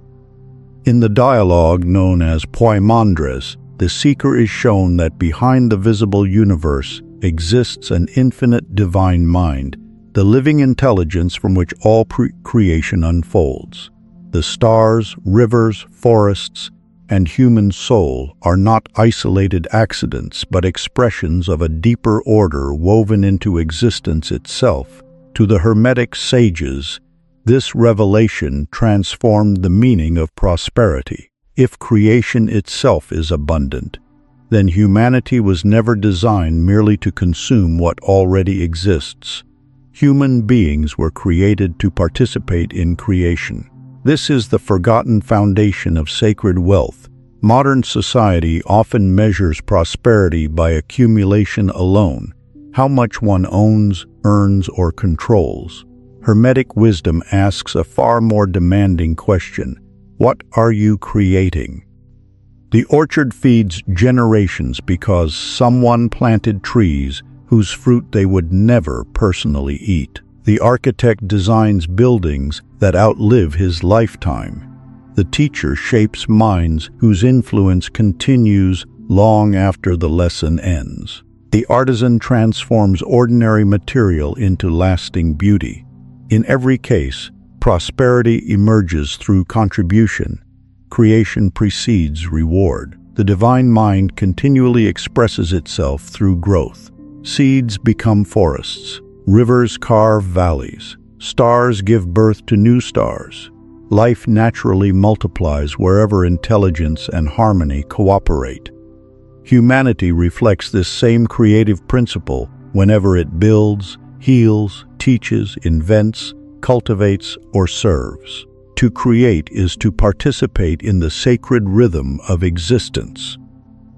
In the dialogue known as Poimandres, the seeker is shown that behind the visible universe exists an infinite divine mind, the living intelligence from which all creation unfolds. The stars, rivers, forests, and human soul are not isolated accidents but expressions of a deeper order woven into existence itself. To the Hermetic sages, this revelation transformed the meaning of prosperity. If creation itself is abundant, then humanity was never designed merely to consume what already exists. Human beings were created to participate in creation. This is the forgotten foundation of sacred wealth. Modern society often measures prosperity by accumulation alone, how much one owns, earns, or controls. Hermetic wisdom asks a far more demanding question: what are you creating? The orchard feeds generations because someone planted trees whose fruit they would never personally eat. The architect designs buildings that outlive his lifetime. The teacher shapes minds whose influence continues long after the lesson ends. The artisan transforms ordinary material into lasting beauty. In every case, prosperity emerges through contribution. Creation precedes reward. The divine mind continually expresses itself through growth. Seeds become forests. Rivers carve valleys. Stars give birth to new stars. Life naturally multiplies wherever intelligence and harmony cooperate. Humanity reflects this same creative principle whenever it builds, heals, teaches, invents, cultivates, or serves. To create is to participate in the sacred rhythm of existence.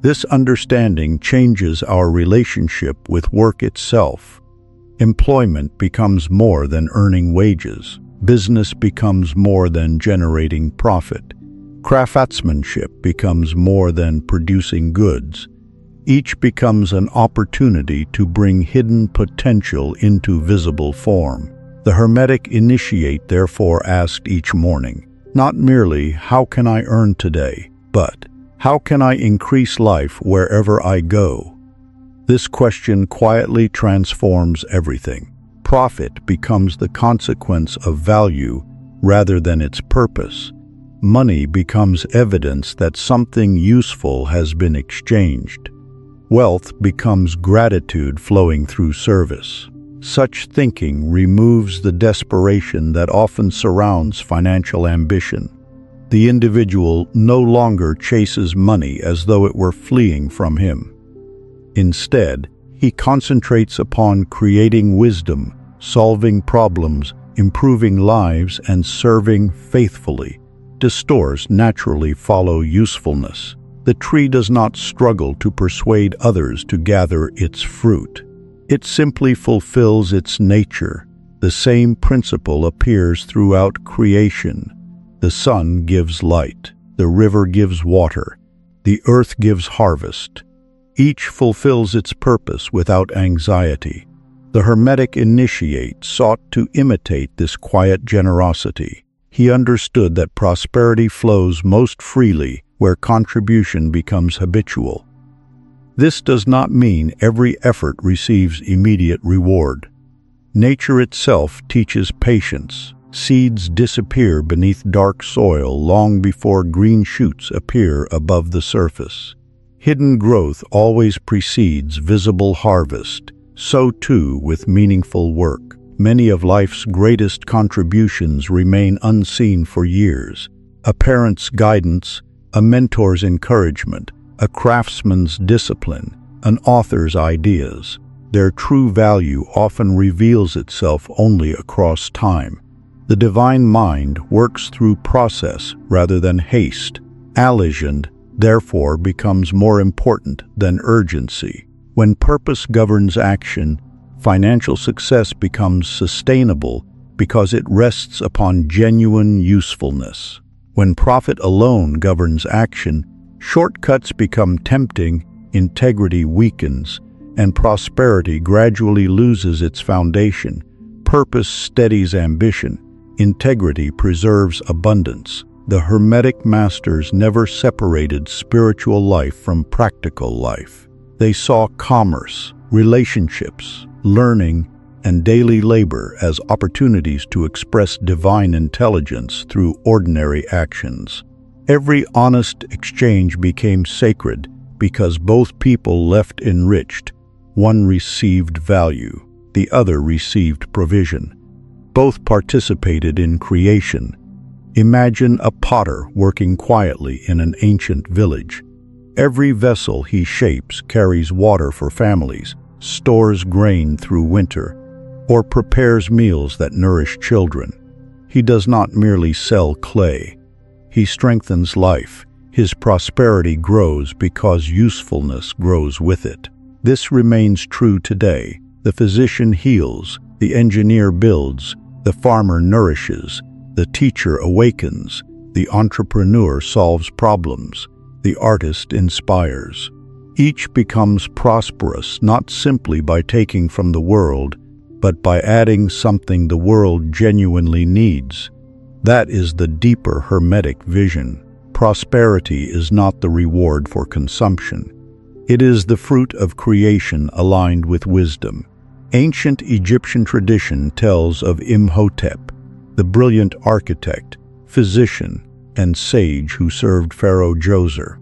This understanding changes our relationship with work itself. Employment becomes more than earning wages. Business becomes more than generating profit. Craftsmanship becomes more than producing goods. Each becomes an opportunity to bring hidden potential into visible form. The Hermetic initiate therefore asked each morning, not merely, how can I earn today, but how can I increase life wherever I go? This question quietly transforms everything. Profit becomes the consequence of value rather than its purpose. Money becomes evidence that something useful has been exchanged. Wealth becomes gratitude flowing through service. Such thinking removes the desperation that often surrounds financial ambition. The individual no longer chases money as though it were fleeing from him. Instead, he concentrates upon creating wisdom, solving problems, improving lives, and serving faithfully. Stores naturally follow usefulness. The tree does not struggle to persuade others to gather its fruit. It simply fulfills its nature. The same principle appears throughout creation. The sun gives light, the river gives water, the earth gives harvest. Each fulfills its purpose without anxiety. The Hermetic initiate sought to imitate this quiet generosity. He understood that prosperity flows most freely where contribution becomes habitual. This does not mean every effort receives immediate reward. Nature itself teaches patience. Seeds disappear beneath dark soil long before green shoots appear above the surface. Hidden growth always precedes visible harvest. So too with meaningful work. Many of life's greatest contributions remain unseen for years. A parent's guidance, a mentor's encouragement, a craftsman's discipline, an author's ideas. Their true value often reveals itself only across time. The divine mind works through process rather than haste. Allegend, therefore, becomes more important than urgency. When purpose governs action, financial success becomes sustainable because it rests upon genuine usefulness. When profit alone governs action, shortcuts become tempting, integrity weakens, and prosperity gradually loses its foundation. Purpose steadies ambition. Integrity preserves abundance. The Hermetic masters never separated spiritual life from practical life. They saw commerce, relationships, learning, and daily labor as opportunities to express divine intelligence through ordinary actions. Every honest exchange became sacred because both people left enriched. One received value, the other received provision. Both participated in creation. Imagine a potter working quietly in an ancient village. Every vessel he shapes carries water for families, stores grain through winter, or prepares meals that nourish children. He does not merely sell clay. He strengthens life. His prosperity grows because usefulness grows with it. This remains true today. The physician heals, the engineer builds, the farmer nourishes, the teacher awakens, the entrepreneur solves problems, the artist inspires. Each becomes prosperous not simply by taking from the world, but by adding something the world genuinely needs. That is the deeper Hermetic vision. Prosperity is not the reward for consumption. It is the fruit of creation aligned with wisdom. Ancient Egyptian tradition tells of Imhotep, the brilliant architect, physician, and sage who served Pharaoh Djoser.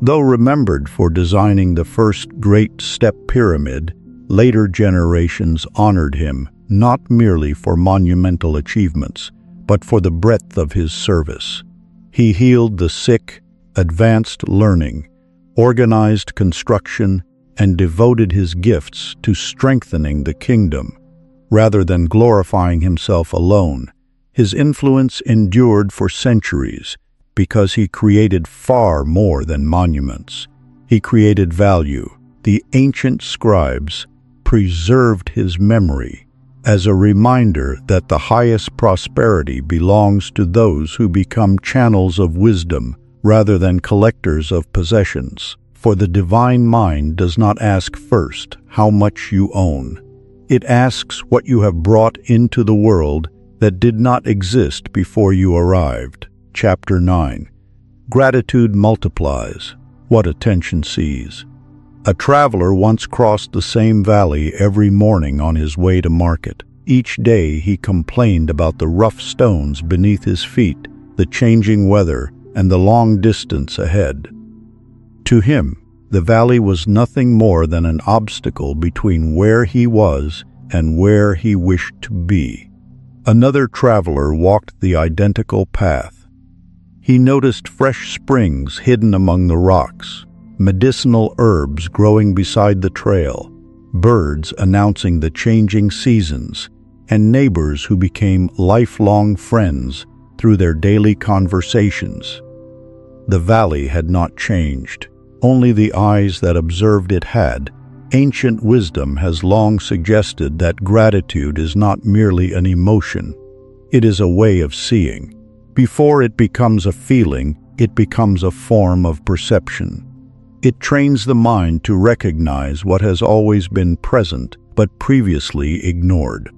Though remembered for designing the first great step pyramid, later generations honored him not merely for monumental achievements, but for the breadth of his service. He healed the sick, advanced learning, organized construction, and devoted his gifts to strengthening the kingdom. Rather than glorifying himself alone, his influence endured for centuries because he created far more than monuments. He created value. The ancient scribes preserved his memory as a reminder that the highest prosperity belongs to those who become channels of wisdom rather than collectors of possessions. For the divine mind does not ask first how much you own. It asks what you have brought into the world that did not exist before you arrived. Chapter 9. Gratitude multiplies what attention sees. A traveler once crossed the same valley every morning on his way to market. Each day he complained about the rough stones beneath his feet, the changing weather, and the long distance ahead. To him, the valley was nothing more than an obstacle between where he was and where he wished to be. Another traveler walked the identical path. He noticed fresh springs hidden among the rocks, medicinal herbs growing beside the trail, birds announcing the changing seasons, and neighbors who became lifelong friends through their daily conversations. The valley had not changed. Only the eyes that observed it had. Ancient wisdom has long suggested that gratitude is not merely an emotion. It is a way of seeing. Before it becomes a feeling, it becomes a form of perception. It trains the mind to recognize what has always been present but previously ignored.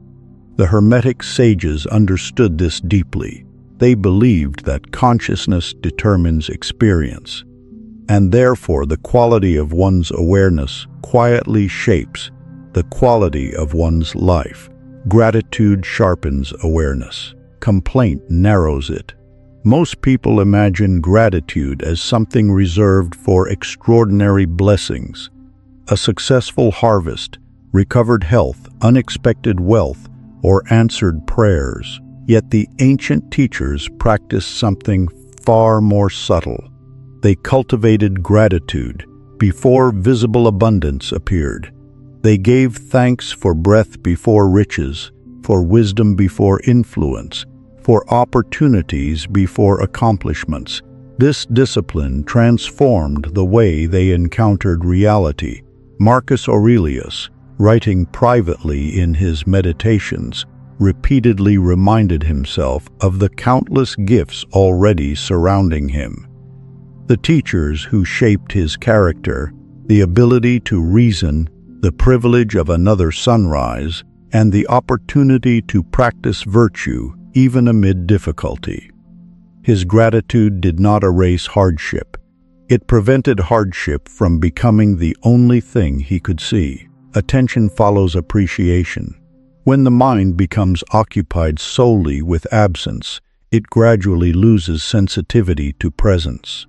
The Hermetic sages understood this deeply. They believed that consciousness determines experience, and therefore the quality of one's awareness quietly shapes the quality of one's life. Gratitude sharpens awareness. Complaint narrows it. Most people imagine gratitude as something reserved for extraordinary blessings, a successful harvest, recovered health, unexpected wealth, or answered prayers. Yet the ancient teachers practiced something far more subtle. They cultivated gratitude before visible abundance appeared. They gave thanks for breath before riches, for wisdom before influence, for opportunities before accomplishments. This discipline transformed the way they encountered reality. Marcus Aurelius, writing privately in his meditations, repeatedly reminded himself of the countless gifts already surrounding him. The teachers who shaped his character, the ability to reason, the privilege of another sunrise, and the opportunity to practice virtue even amid difficulty. His gratitude did not erase hardship. It prevented hardship from becoming the only thing he could see. Attention follows appreciation. When the mind becomes occupied solely with absence, it gradually loses sensitivity to presence.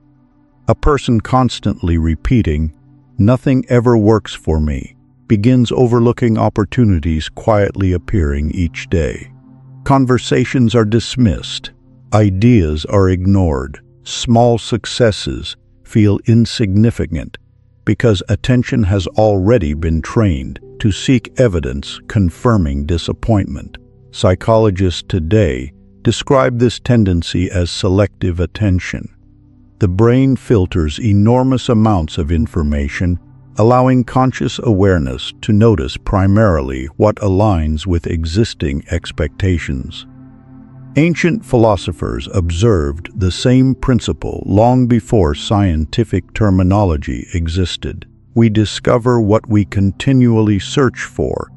A person constantly repeating, "Nothing ever works for me," begins overlooking opportunities quietly appearing each day. Conversations are dismissed, ideas are ignored, small successes feel insignificant because attention has already been trained to seek evidence confirming disappointment. Psychologists today describe this tendency as selective attention. The brain filters enormous amounts of information, allowing conscious awareness to notice primarily what aligns with existing expectations. Ancient philosophers observed the same principle long before scientific terminology existed. We discover what we continually search for.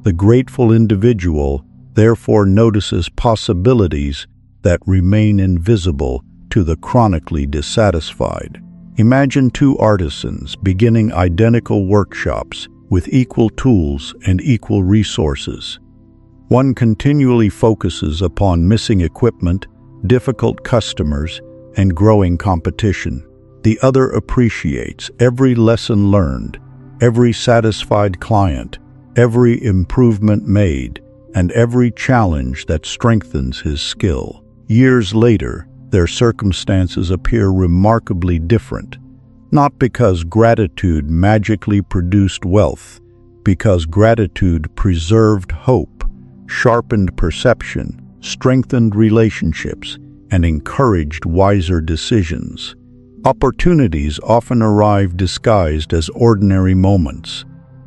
The grateful individual therefore notices possibilities that remain invisible to the chronically dissatisfied. Imagine two artisans beginning identical workshops with equal tools and equal resources. One continually focuses upon missing equipment, difficult customers, and growing competition. The other appreciates every lesson learned, every satisfied client, every improvement made, and every challenge that strengthens his skill. Years later, their circumstances appear remarkably different, not because gratitude magically produced wealth, because gratitude preserved hope, sharpened perception, strengthened relationships, and encouraged wiser decisions. Opportunities often arrive disguised as ordinary moments.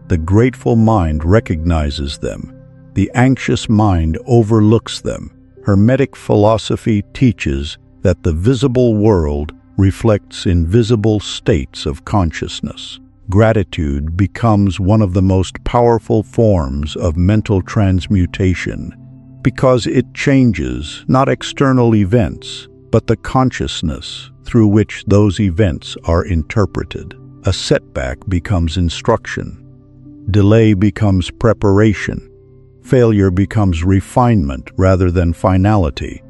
The grateful mind recognizes them. The anxious mind overlooks them. Hermetic philosophy teaches that the visible world reflects invisible states of consciousness. Gratitude becomes one of the most powerful forms of mental transmutation because it changes not external events, but the consciousness through which those events are interpreted. A setback becomes instruction. Delay becomes preparation. Failure becomes refinement rather than finality.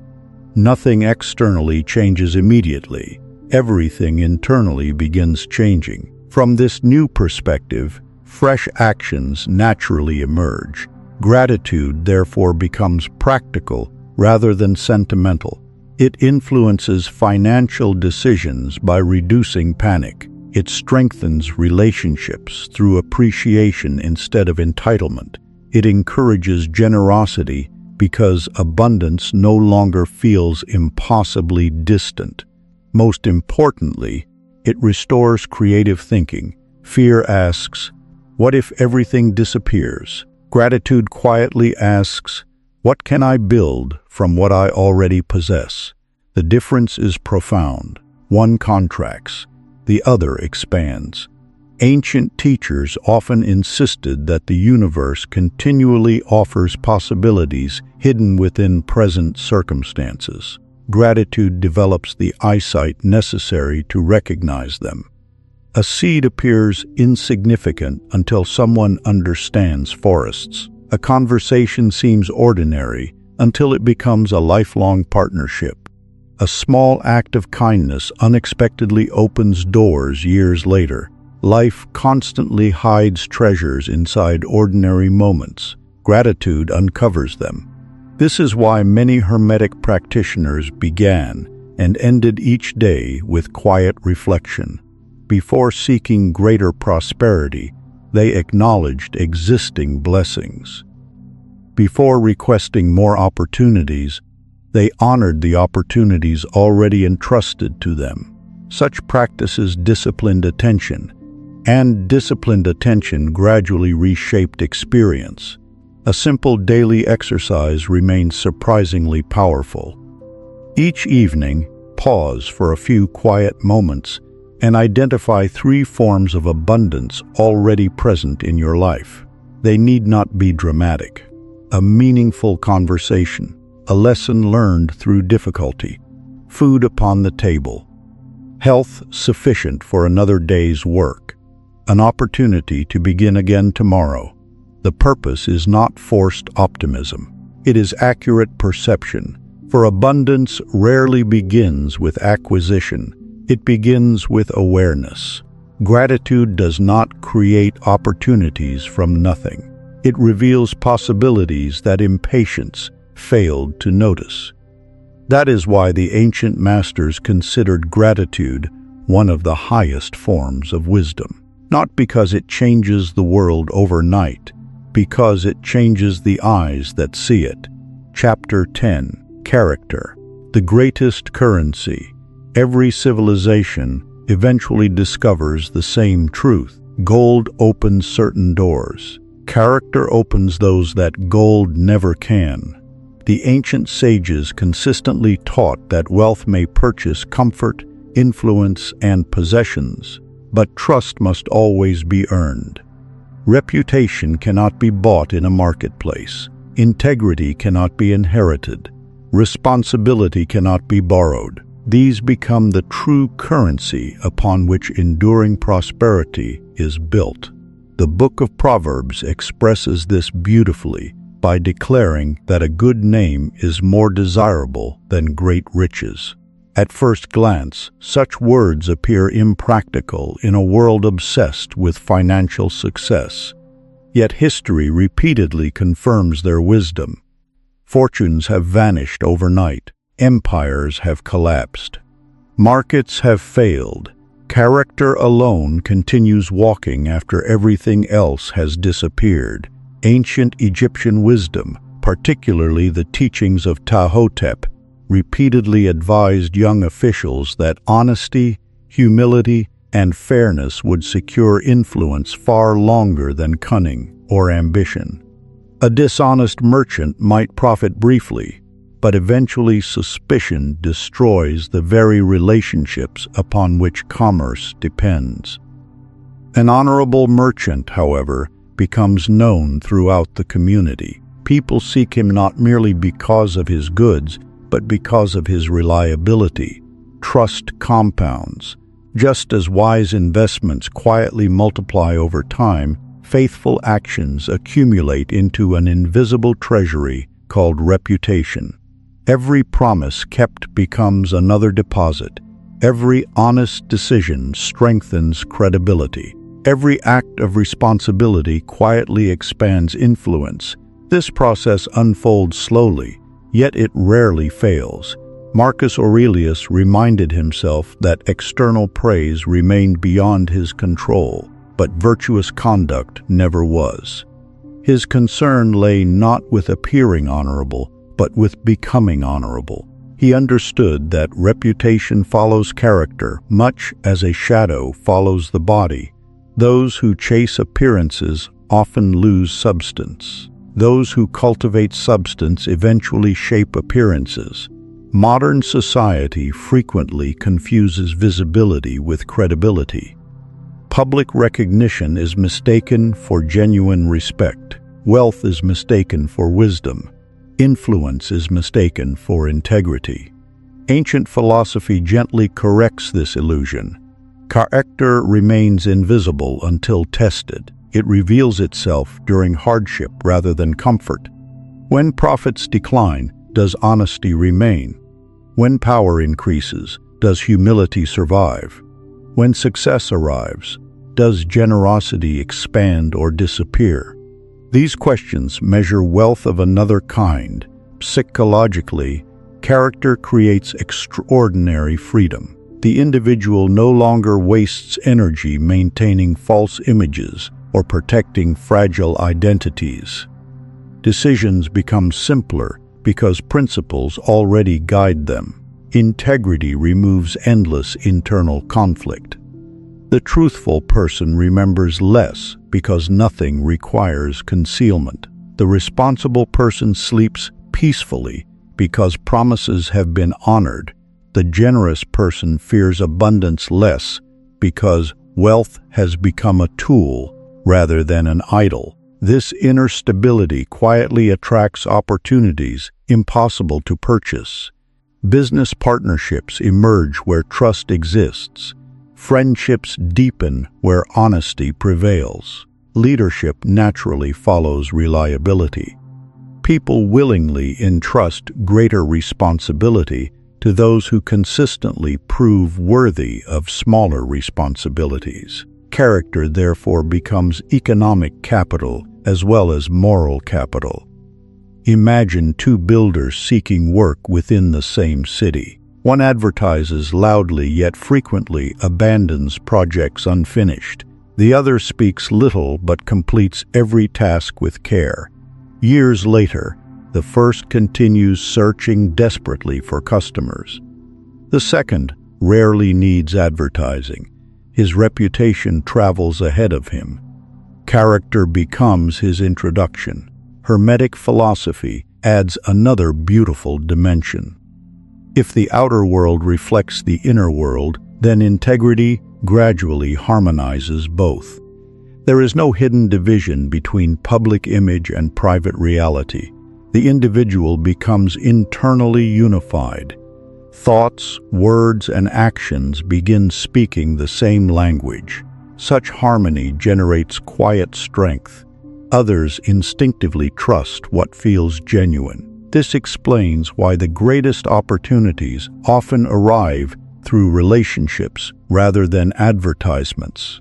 Nothing externally changes immediately. Everything internally begins changing. From this new perspective, fresh actions naturally emerge. Gratitude, therefore, becomes practical rather than sentimental. It influences financial decisions by reducing panic. It strengthens relationships through appreciation instead of entitlement. It encourages generosity because abundance no longer feels impossibly distant. Most importantly, it restores creative thinking. Fear asks, "What if everything disappears?" Gratitude quietly asks, "What can I build from what I already possess?" The difference is profound. One contracts, the other expands. Ancient teachers often insisted that the universe continually offers possibilities hidden within present circumstances. Gratitude develops the eyesight necessary to recognize them. A seed appears insignificant until someone understands forests. A conversation seems ordinary until it becomes a lifelong partnership. A small act of kindness unexpectedly opens doors years later. Life constantly hides treasures inside ordinary moments. Gratitude uncovers them. This is why many Hermetic practitioners began and ended each day with quiet reflection. Before seeking greater prosperity, they acknowledged existing blessings. Before requesting more opportunities, they honored the opportunities already entrusted to them. Such practices disciplined attention, and disciplined attention gradually reshaped experience. A simple daily exercise remains surprisingly powerful. Each evening, pause for a few quiet moments and identify 3 forms of abundance already present in your life. They need not be dramatic. A meaningful conversation, a lesson learned through difficulty, food upon the table, health sufficient for another day's work, an opportunity to begin again tomorrow. The purpose is not forced optimism. It is accurate perception, for abundance rarely begins with acquisition. It begins with awareness. Gratitude does not create opportunities from nothing. It reveals possibilities that impatience failed to notice. That is why the ancient masters considered gratitude one of the highest forms of wisdom. Not because it changes the world overnight, because it changes the eyes that see it. Chapter 10. Character. The greatest currency. Every civilization eventually discovers the same truth. Gold opens certain doors. Character opens those that gold never can. The ancient sages consistently taught that wealth may purchase comfort, influence, and possessions, but trust must always be earned. Reputation cannot be bought in a marketplace. Integrity cannot be inherited. Responsibility cannot be borrowed. These become the true currency upon which enduring prosperity is built. The Book of Proverbs expresses this beautifully by declaring that a good name is more desirable than great riches. At first glance, such words appear impractical in a world obsessed with financial success. Yet history repeatedly confirms their wisdom. Fortunes have vanished overnight. Empires have collapsed. Markets have failed. Character alone continues walking after everything else has disappeared. Ancient Egyptian wisdom, particularly the teachings of Ptahhotep, repeatedly advised young officials that honesty, humility, and fairness would secure influence far longer than cunning or ambition. A dishonest merchant might profit briefly, but eventually suspicion destroys the very relationships upon which commerce depends. An honorable merchant, however, becomes known throughout the community. People seek him not merely because of his goods, but because of his reliability. Trust compounds. Just as wise investments quietly multiply over time, faithful actions accumulate into an invisible treasury called reputation. Every promise kept becomes another deposit. Every honest decision strengthens credibility. Every act of responsibility quietly expands influence. This process unfolds slowly, yet it rarely fails. Marcus Aurelius reminded himself that external praise remained beyond his control, but virtuous conduct never was. His concern lay not with appearing honorable, but with becoming honorable. He understood that reputation follows character, much as a shadow follows the body. Those who chase appearances often lose substance. Those who cultivate substance eventually shape appearances. Modern society frequently confuses visibility with credibility. Public recognition is mistaken for genuine respect. Wealth is mistaken for wisdom. Influence is mistaken for integrity. Ancient philosophy gently corrects this illusion. Character remains invisible until tested. It reveals itself during hardship rather than comfort. When profits decline, does honesty remain? When power increases, does humility survive? When success arrives, does generosity expand or disappear? These questions measure wealth of another kind. Psychologically, character creates extraordinary freedom. The individual no longer wastes energy maintaining false images or protecting fragile identities. Decisions become simpler because principles already guide them. Integrity removes endless internal conflict. The truthful person remembers less because nothing requires concealment. The responsible person sleeps peacefully because promises have been honored. The generous person fears abundance less because wealth has become a tool rather than an idol. This inner stability quietly attracts opportunities impossible to purchase. Business partnerships emerge where trust exists. Friendships deepen where honesty prevails. leadership naturally follows reliability. People willingly entrust greater responsibility to those who consistently prove worthy of smaller responsibilities. Character therefore becomes economic capital as well as moral capital. Imagine two builders seeking work within the same city. One advertises loudly yet frequently abandons projects unfinished. The other speaks little but completes every task with care. Years later, the first continues searching desperately for customers. The second rarely needs advertising. His reputation travels ahead of him. Character becomes his introduction. Hermetic philosophy adds another beautiful dimension. If the outer world reflects the inner world, then integrity gradually harmonizes both. There is no hidden division between public image and private reality. The individual becomes internally unified. Thoughts, words, and actions begin speaking the same language. Such harmony generates quiet strength. Others instinctively trust what feels genuine. This explains why the greatest opportunities often arrive through relationships rather than advertisements.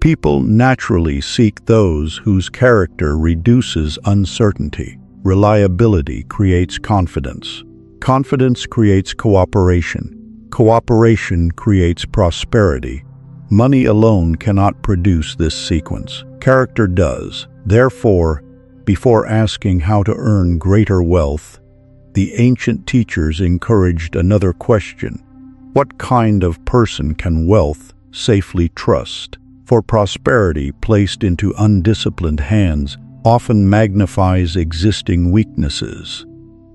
People naturally seek those whose character reduces uncertainty. Reliability creates confidence. Confidence creates cooperation. Cooperation creates prosperity. Money alone cannot produce this sequence. Character does. Therefore, before asking how to earn greater wealth, the ancient teachers encouraged another question. What kind of person can wealth safely trust? For prosperity placed into undisciplined hands often magnifies existing weaknesses.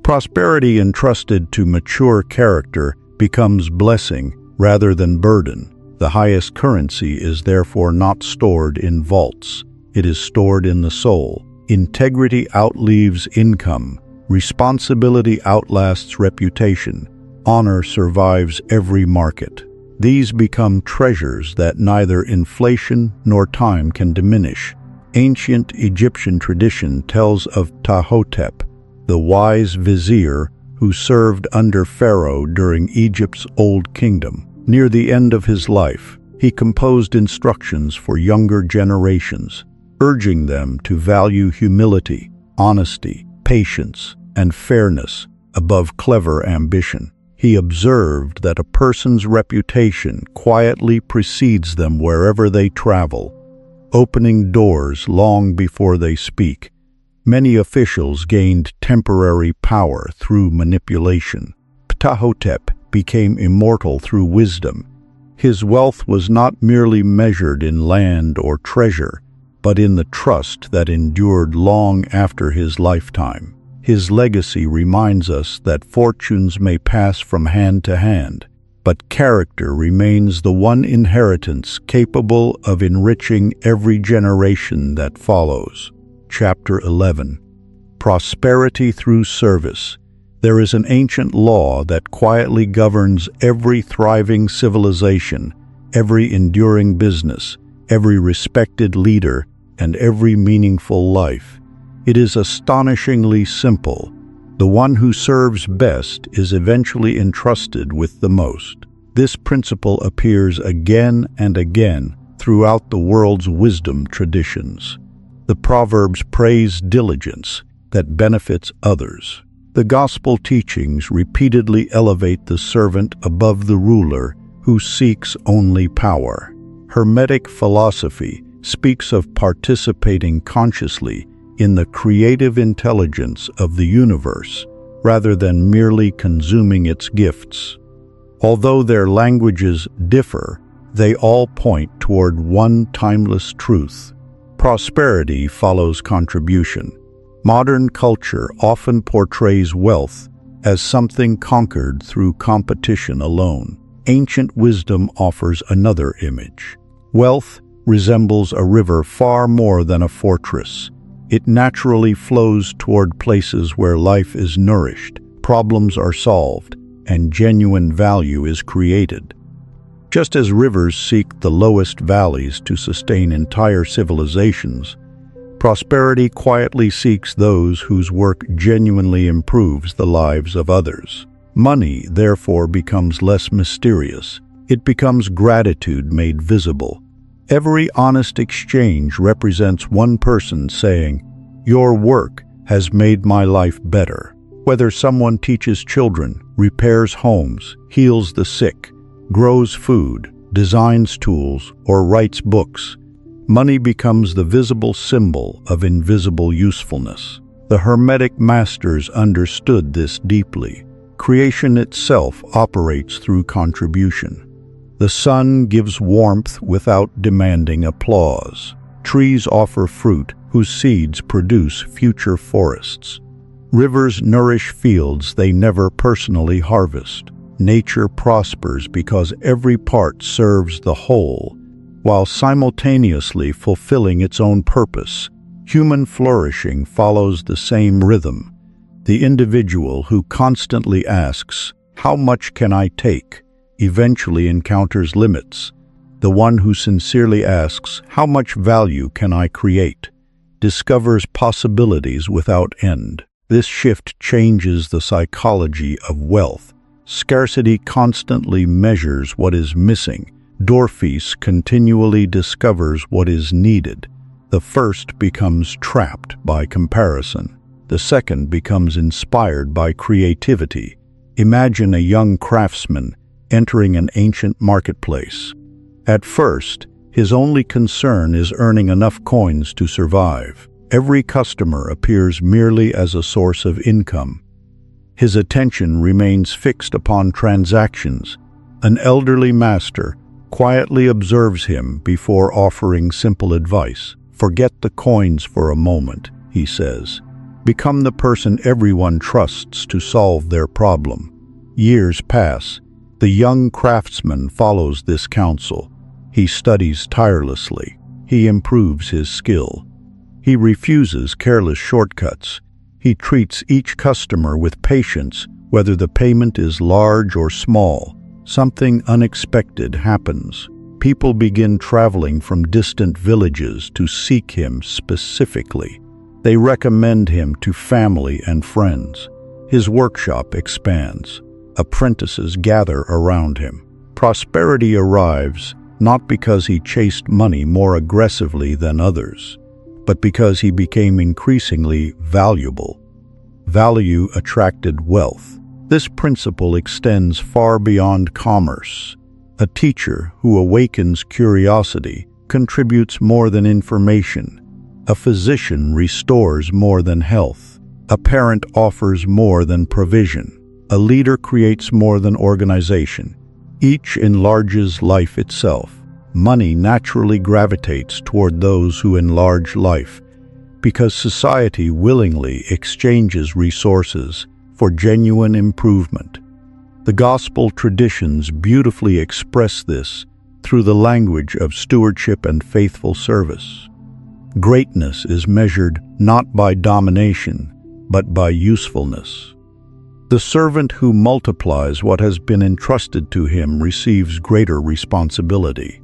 Prosperity entrusted to mature character becomes blessing rather than burden. The highest currency is therefore not stored in vaults. It is stored in the soul. Integrity outlives income. Responsibility outlasts reputation. Honor survives every market. These become treasures that neither inflation nor time can diminish. Ancient Egyptian tradition tells of Ptahhotep, the wise vizier who served under Pharaoh during Egypt's Old Kingdom. Near the end of his life, he composed instructions for younger generations, urging them to value humility, honesty, patience, and fairness above clever ambition. He observed that a person's reputation quietly precedes them wherever they travel, opening doors long before they speak. Many officials gained temporary power through manipulation. Ptahhotep became immortal through wisdom. His wealth was not merely measured in land or treasure, but in the trust that endured long after his lifetime. His legacy reminds us that fortunes may pass from hand to hand, but character remains the one inheritance capable of enriching every generation that follows. Chapter 11. Prosperity through service. There is an ancient law that quietly governs every thriving civilization, every enduring business, every respected leader, and every meaningful life. It is astonishingly simple. The one who serves best is eventually entrusted with the most. This principle appears again and again throughout the world's wisdom traditions. The Proverbs praise diligence that benefits others. The gospel teachings repeatedly elevate the servant above the ruler who seeks only power. Hermetic philosophy speaks of participating consciously in the creative intelligence of the universe, rather than merely consuming its gifts. Although their languages differ, they all point toward one timeless truth. Prosperity follows contribution. Modern culture often portrays wealth as something conquered through competition alone. Ancient wisdom offers another image. Wealth resembles a river far more than a fortress. It naturally flows toward places where life is nourished, problems are solved, and genuine value is created. Just as rivers seek the lowest valleys to sustain entire civilizations, prosperity quietly seeks those whose work genuinely improves the lives of others. Money, therefore, becomes less mysterious. It becomes gratitude made visible. Every honest exchange represents one person saying, "Your work has made my life better." Whether someone teaches children, repairs homes, heals the sick, grows food, designs tools, or writes books, money becomes the visible symbol of invisible usefulness. The Hermetic masters understood this deeply. Creation itself operates through contribution. The sun gives warmth without demanding applause. Trees offer fruit whose seeds produce future forests. Rivers nourish fields they never personally harvest. Nature prospers because every part serves the whole, while simultaneously fulfilling its own purpose. Human flourishing follows the same rhythm. The individual who constantly asks, "How much can I take?" eventually encounters limits. The one who sincerely asks, "How much value can I create?" discovers possibilities without end. This shift changes the psychology of wealth. Scarcity constantly measures what is missing. Dorfeus continually discovers what is needed. The first becomes trapped by comparison. The second becomes inspired by creativity. Imagine a young craftsman entering an ancient marketplace. At first, his only concern is earning enough coins to survive. Every customer appears merely as a source of income. His attention remains fixed upon transactions. An elderly master quietly observes him before offering simple advice. "Forget the coins for a moment," he says. "Become the person everyone trusts to solve their problem." Years pass. The young craftsman follows this counsel. He studies tirelessly. He improves his skill. He refuses careless shortcuts. He treats each customer with patience, whether the payment is large or small. Something unexpected happens. People begin traveling from distant villages to seek him specifically. They recommend him to family and friends. His workshop expands. Apprentices gather around him. Prosperity arrives not because he chased money more aggressively than others, but because he became increasingly valuable. Value attracted wealth. This principle extends far beyond commerce. A teacher who awakens curiosity contributes more than information. A physician restores more than health. A parent offers more than provision. A leader creates more than organization. Each enlarges life itself. Money naturally gravitates toward those who enlarge life, because society willingly exchanges resources for genuine improvement. The gospel traditions beautifully express this through the language of stewardship and faithful service. Greatness is measured not by domination, but by usefulness. The servant who multiplies what has been entrusted to him receives greater responsibility.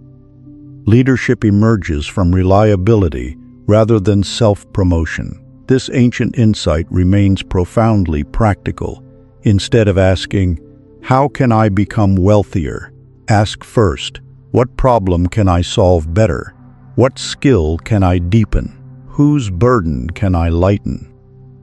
Leadership emerges from reliability rather than self-promotion. This ancient insight remains profoundly practical. Instead of asking, "How can I become wealthier?" ask first, "What problem can I solve better? What skill can I deepen? Whose burden can I lighten?"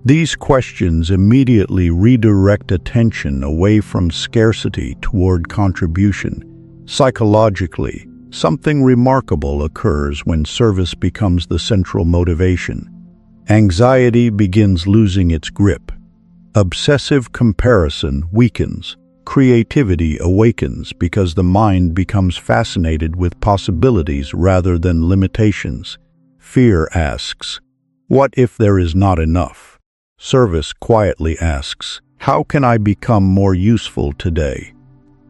These questions immediately redirect attention away from scarcity toward contribution. Psychologically, something remarkable occurs when service becomes the central motivation. Anxiety begins losing its grip. Obsessive comparison weakens. Creativity awakens because the mind becomes fascinated with possibilities rather than limitations. Fear asks, "What if there is not enough?" Service quietly asks, "How can I become more useful today?"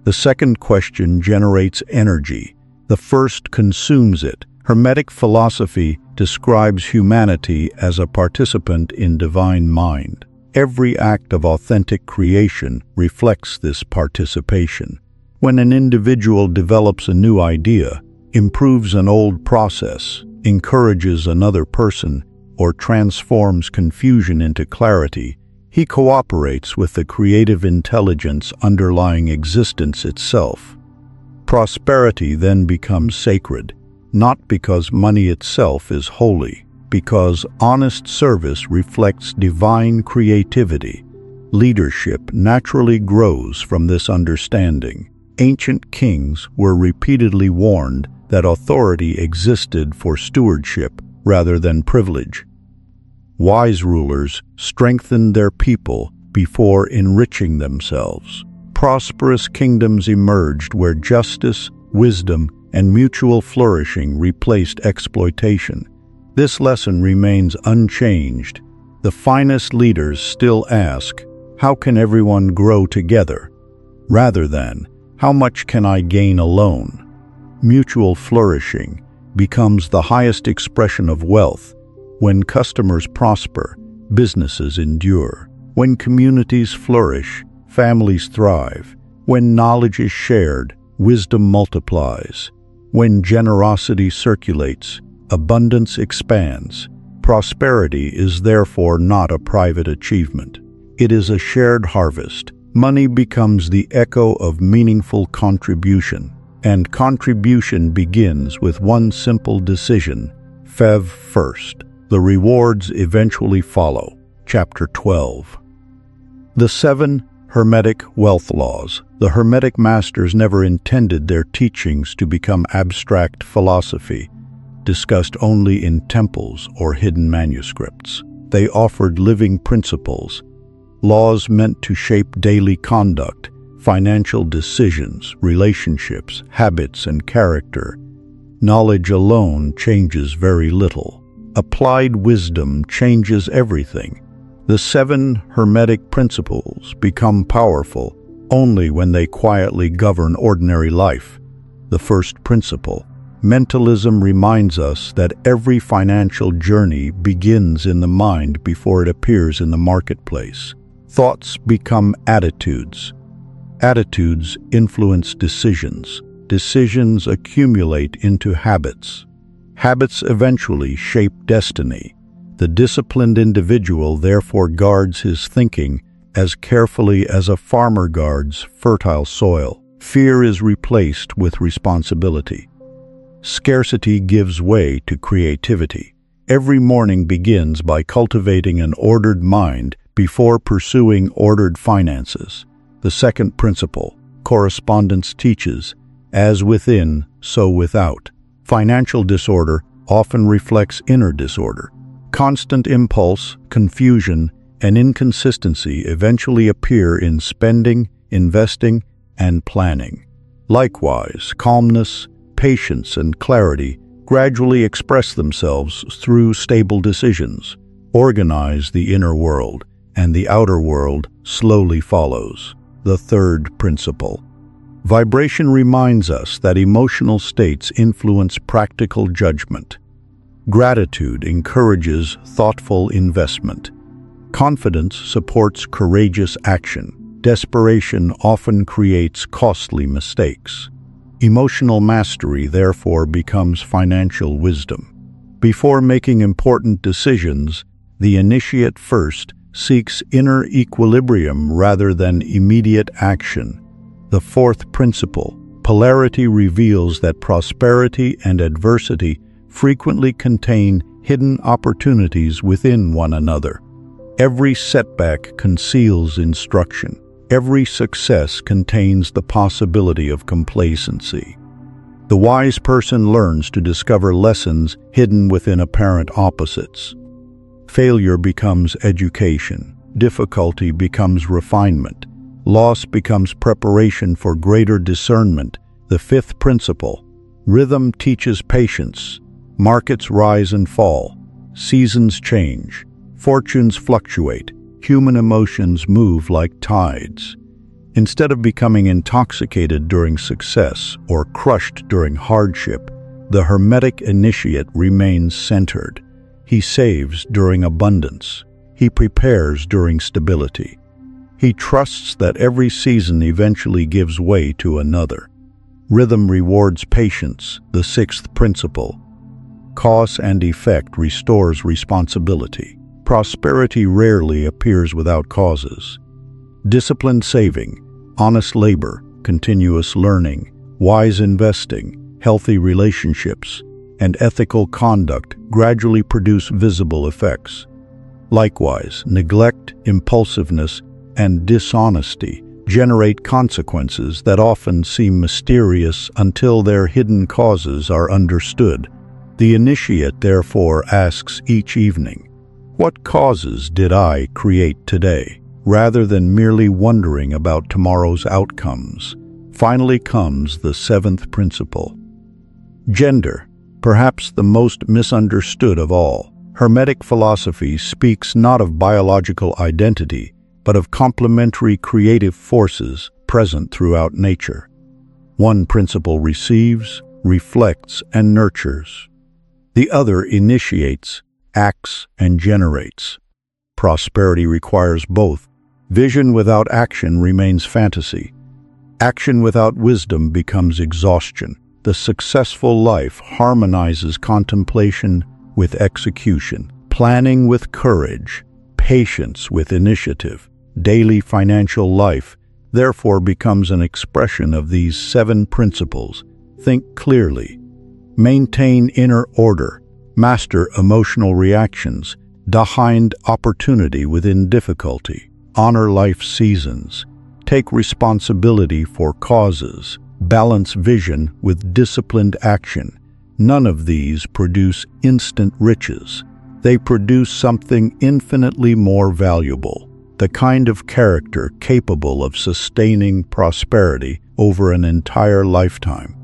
The second question generates energy. The first consumes it. Hermetic philosophy describes humanity as a participant in divine mind. Every act of authentic creation reflects this participation. When an individual develops a new idea, improves an old process, encourages another person, or transforms confusion into clarity, he cooperates with the creative intelligence underlying existence itself. Prosperity then becomes sacred, not because money itself is holy, because honest service reflects divine creativity. Leadership naturally grows from this understanding. Ancient kings were repeatedly warned that authority existed for stewardship rather than privilege. Wise rulers strengthened their people before enriching themselves. Prosperous kingdoms emerged where justice, wisdom, and mutual flourishing replaced exploitation. This lesson remains unchanged. The finest leaders still ask, "How can everyone grow together?" rather than, "How much can I gain alone?" Mutual flourishing becomes the highest expression of wealth. When customers prosper, businesses endure. When communities flourish, families thrive. When knowledge is shared, wisdom multiplies. When generosity circulates, abundance expands. Prosperity is therefore not a private achievement. It is a shared harvest. Money becomes the echo of meaningful contribution, and contribution begins with one simple decision: Fev first. The rewards eventually follow. Chapter 12. The 7 Hermetic Wealth Laws. The Hermetic masters never intended their teachings to become abstract philosophy, discussed only in temples or hidden manuscripts. They offered living principles, laws meant to shape daily conduct, financial decisions, relationships, habits, and character. Knowledge alone changes very little. Applied wisdom changes everything. The 7 Hermetic principles become powerful only when they quietly govern ordinary life. The first principle, mentalism, reminds us that every financial journey begins in the mind before it appears in the marketplace. Thoughts become attitudes. Attitudes influence decisions. Decisions accumulate into habits. Habits eventually shape destiny. The disciplined individual therefore guards his thinking as carefully as a farmer guards fertile soil. Fear is replaced with responsibility. Scarcity gives way to creativity. Every morning begins by cultivating an ordered mind before pursuing ordered finances. The second principle, correspondence, teaches, as within, so without. Financial disorder often reflects inner disorder. Constant impulse, confusion, and inconsistency eventually appear in spending, investing, and planning. Likewise, calmness, patience, and clarity gradually express themselves through stable decisions. Organize the inner world, and the outer world slowly follows. The third principle. Vibration reminds us that emotional states influence practical judgment. Gratitude encourages thoughtful investment. Confidence supports courageous action. Desperation often creates costly mistakes. Emotional mastery therefore becomes financial wisdom. Before making important decisions, the initiate first seeks inner equilibrium rather than immediate action. The fourth principle, polarity, reveals that prosperity and adversity frequently contain hidden opportunities within one another. Every setback conceals instruction. Every success contains the possibility of complacency. The wise person learns to discover lessons hidden within apparent opposites. Failure becomes education. Difficulty becomes refinement. Loss becomes preparation for greater discernment. The fifth principle, rhythm, teaches patience. Markets rise and fall. Seasons change. Fortunes fluctuate. Human emotions move like tides. Instead of becoming intoxicated during success or crushed during hardship, the Hermetic initiate remains centered. He saves during abundance. He prepares during stability. He trusts that every season eventually gives way to another. Rhythm rewards patience, the sixth principle. Cause and effect restores responsibility. Prosperity rarely appears without causes. Disciplined saving, honest labor, continuous learning, wise investing, healthy relationships, and ethical conduct gradually produce visible effects. Likewise, neglect, impulsiveness, and dishonesty generate consequences that often seem mysterious until their hidden causes are understood. The initiate therefore asks each evening, "What causes did I create today?" Rather than merely wondering about tomorrow's outcomes. Finally comes the seventh principle. Gender, perhaps the most misunderstood of all. Hermetic philosophy speaks not of biological identity, but of complementary creative forces present throughout nature. One principle receives, reflects, and nurtures. The other initiates, acts, and generates. Prosperity requires both. Vision without action remains fantasy. Action without wisdom becomes exhaustion. The successful life harmonizes contemplation with execution, planning with courage, patience with initiative. Daily financial life, therefore, becomes an expression of these seven principles. Think clearly. Maintain inner order. Master emotional reactions. Find opportunity within difficulty. Honor life seasons. Take responsibility for causes. Balance vision with disciplined action. None of these produce instant riches. They produce something infinitely more valuable, the kind of character capable of sustaining prosperity over an entire lifetime.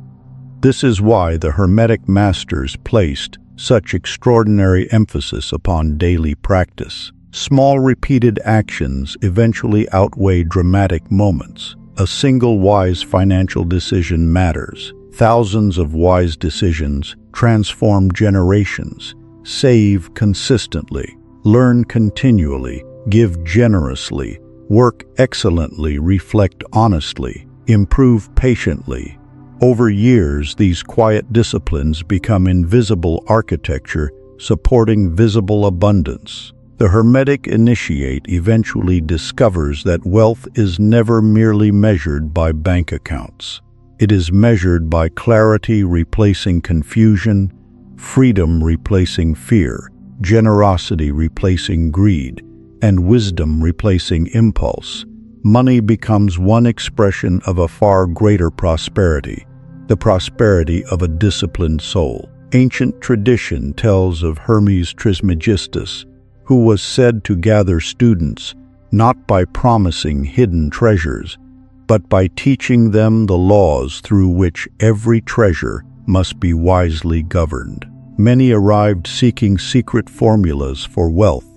This is why the Hermetic Masters placed such extraordinary emphasis upon daily practice. Small repeated actions eventually outweigh dramatic moments. A single wise financial decision matters. Thousands of wise decisions transform generations. Save consistently, learn continually, give generously, work excellently, reflect honestly, improve patiently. Over years, these quiet disciplines become invisible architecture supporting visible abundance. The Hermetic initiate eventually discovers that wealth is never merely measured by bank accounts. It is measured by clarity replacing confusion, freedom replacing fear, generosity replacing greed, and wisdom replacing impulse. Money becomes one expression of a far greater prosperity, the prosperity of a disciplined soul. Ancient tradition tells of Hermes Trismegistus, who was said to gather students not by promising hidden treasures, but by teaching them the laws through which every treasure must be wisely governed. Many arrived seeking secret formulas for wealth.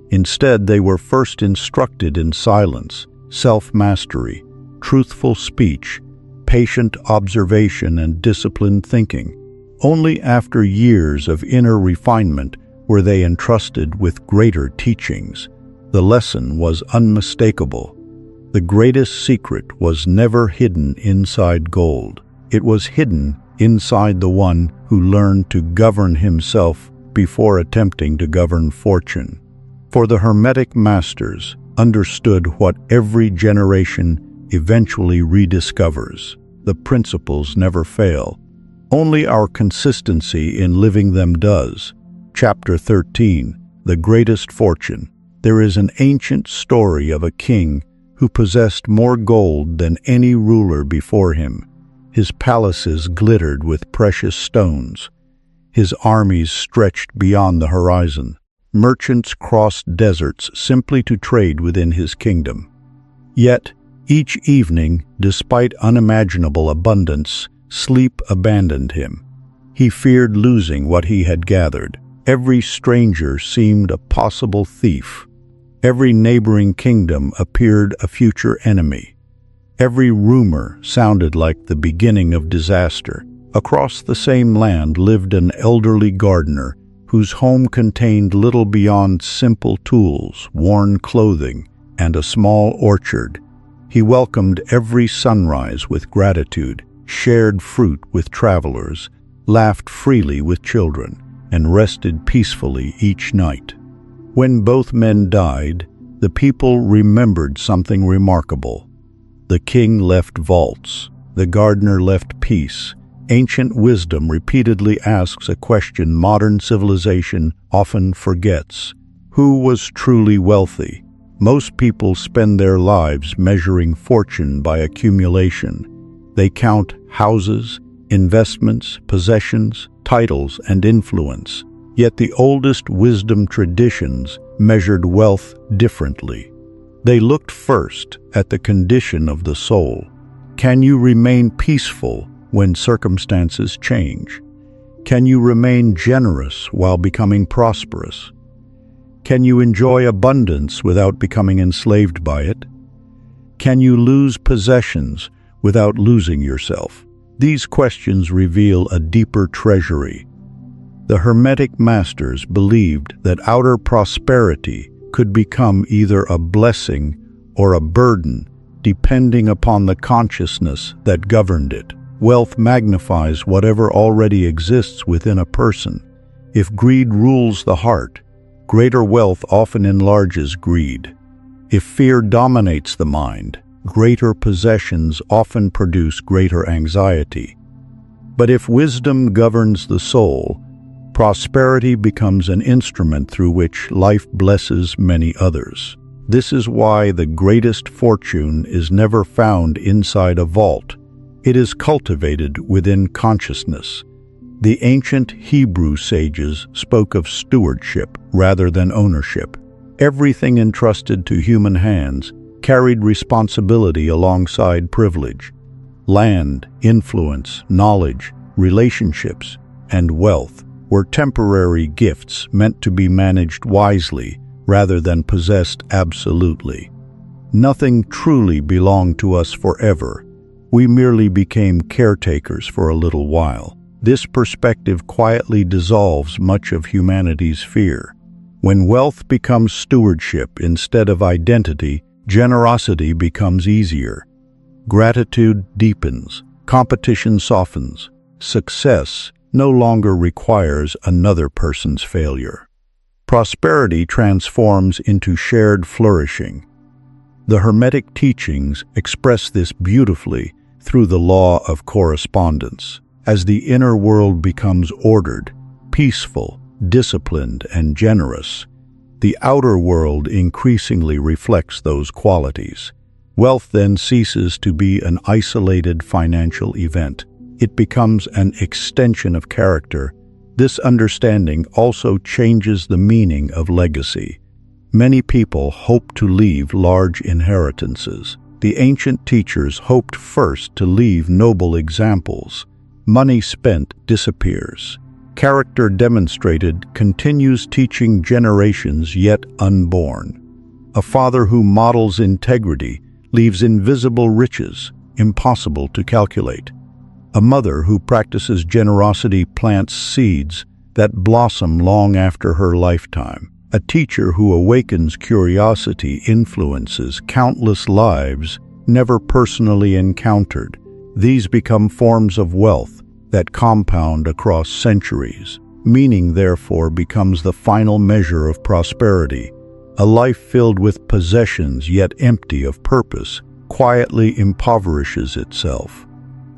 Instead, they were first instructed in silence, self-mastery, truthful speech, patient observation, and disciplined thinking. Only after years of inner refinement were they entrusted with greater teachings. The lesson was unmistakable. The greatest secret was never hidden inside gold. It was hidden inside the one who learned to govern himself before attempting to govern fortune. For the Hermetic Masters understood what every generation eventually rediscovers. The principles never fail. Only our consistency in living them does. Chapter 13, The Greatest Fortune. There is an ancient story of a king who possessed more gold than any ruler before him. His palaces glittered with precious stones. His armies stretched beyond the horizon. Merchants crossed deserts simply to trade within his kingdom. Yet, each evening, despite unimaginable abundance, sleep abandoned him. He feared losing what he had gathered. Every stranger seemed a possible thief. Every neighboring kingdom appeared a future enemy. Every rumor sounded like the beginning of disaster. Across the same land lived an elderly gardener whose home contained little beyond simple tools, worn clothing, and a small orchard. He welcomed every sunrise with gratitude, shared fruit with travelers, laughed freely with children, and rested peacefully each night. When both men died, the people remembered something remarkable. The king left vaults, the gardener left peace. Ancient wisdom repeatedly asks a question modern civilization often forgets. Who was truly wealthy? Most people spend their lives measuring fortune by accumulation. They count houses, investments, possessions, titles, and influence. Yet the oldest wisdom traditions measured wealth differently. They looked first at the condition of the soul. Can you remain peaceful when circumstances change? Can you remain generous while becoming prosperous? Can you enjoy abundance without becoming enslaved by it? Can you lose possessions without losing yourself? These questions reveal a deeper treasury. The Hermetic masters believed that outer prosperity could become either a blessing or a burden, depending upon the consciousness that governed it. Wealth magnifies whatever already exists within a person. If greed rules the heart, greater wealth often enlarges greed. If fear dominates the mind, greater possessions often produce greater anxiety. But if wisdom governs the soul, prosperity becomes an instrument through which life blesses many others. This is why the greatest fortune is never found inside a vault. It is cultivated within consciousness. The ancient Hebrew sages spoke of stewardship rather than ownership. Everything entrusted to human hands carried responsibility alongside privilege. Land, influence, knowledge, relationships, and wealth were temporary gifts meant to be managed wisely rather than possessed absolutely. Nothing truly belonged to us forever. We merely became caretakers for a little while. This perspective quietly dissolves much of humanity's fear. When wealth becomes stewardship instead of identity, generosity becomes easier. Gratitude deepens, competition softens, success no longer requires another person's failure. Prosperity transforms into shared flourishing. The Hermetic teachings express this beautifully through the law of correspondence. As the inner world becomes ordered, peaceful, disciplined, and generous, the outer world increasingly reflects those qualities. Wealth then ceases to be an isolated financial event. It becomes an extension of character. This understanding also changes the meaning of legacy. Many people hope to leave large inheritances. The ancient teachers hoped first to leave noble examples. Money spent disappears. Character demonstrated continues teaching generations yet unborn. A father who models integrity leaves invisible riches, impossible to calculate. A mother who practices generosity plants seeds that blossom long after her lifetime. A teacher who awakens curiosity influences countless lives never personally encountered. These become forms of wealth that compound across centuries. Meaning, therefore, becomes the final measure of prosperity. A life filled with possessions yet empty of purpose quietly impoverishes itself.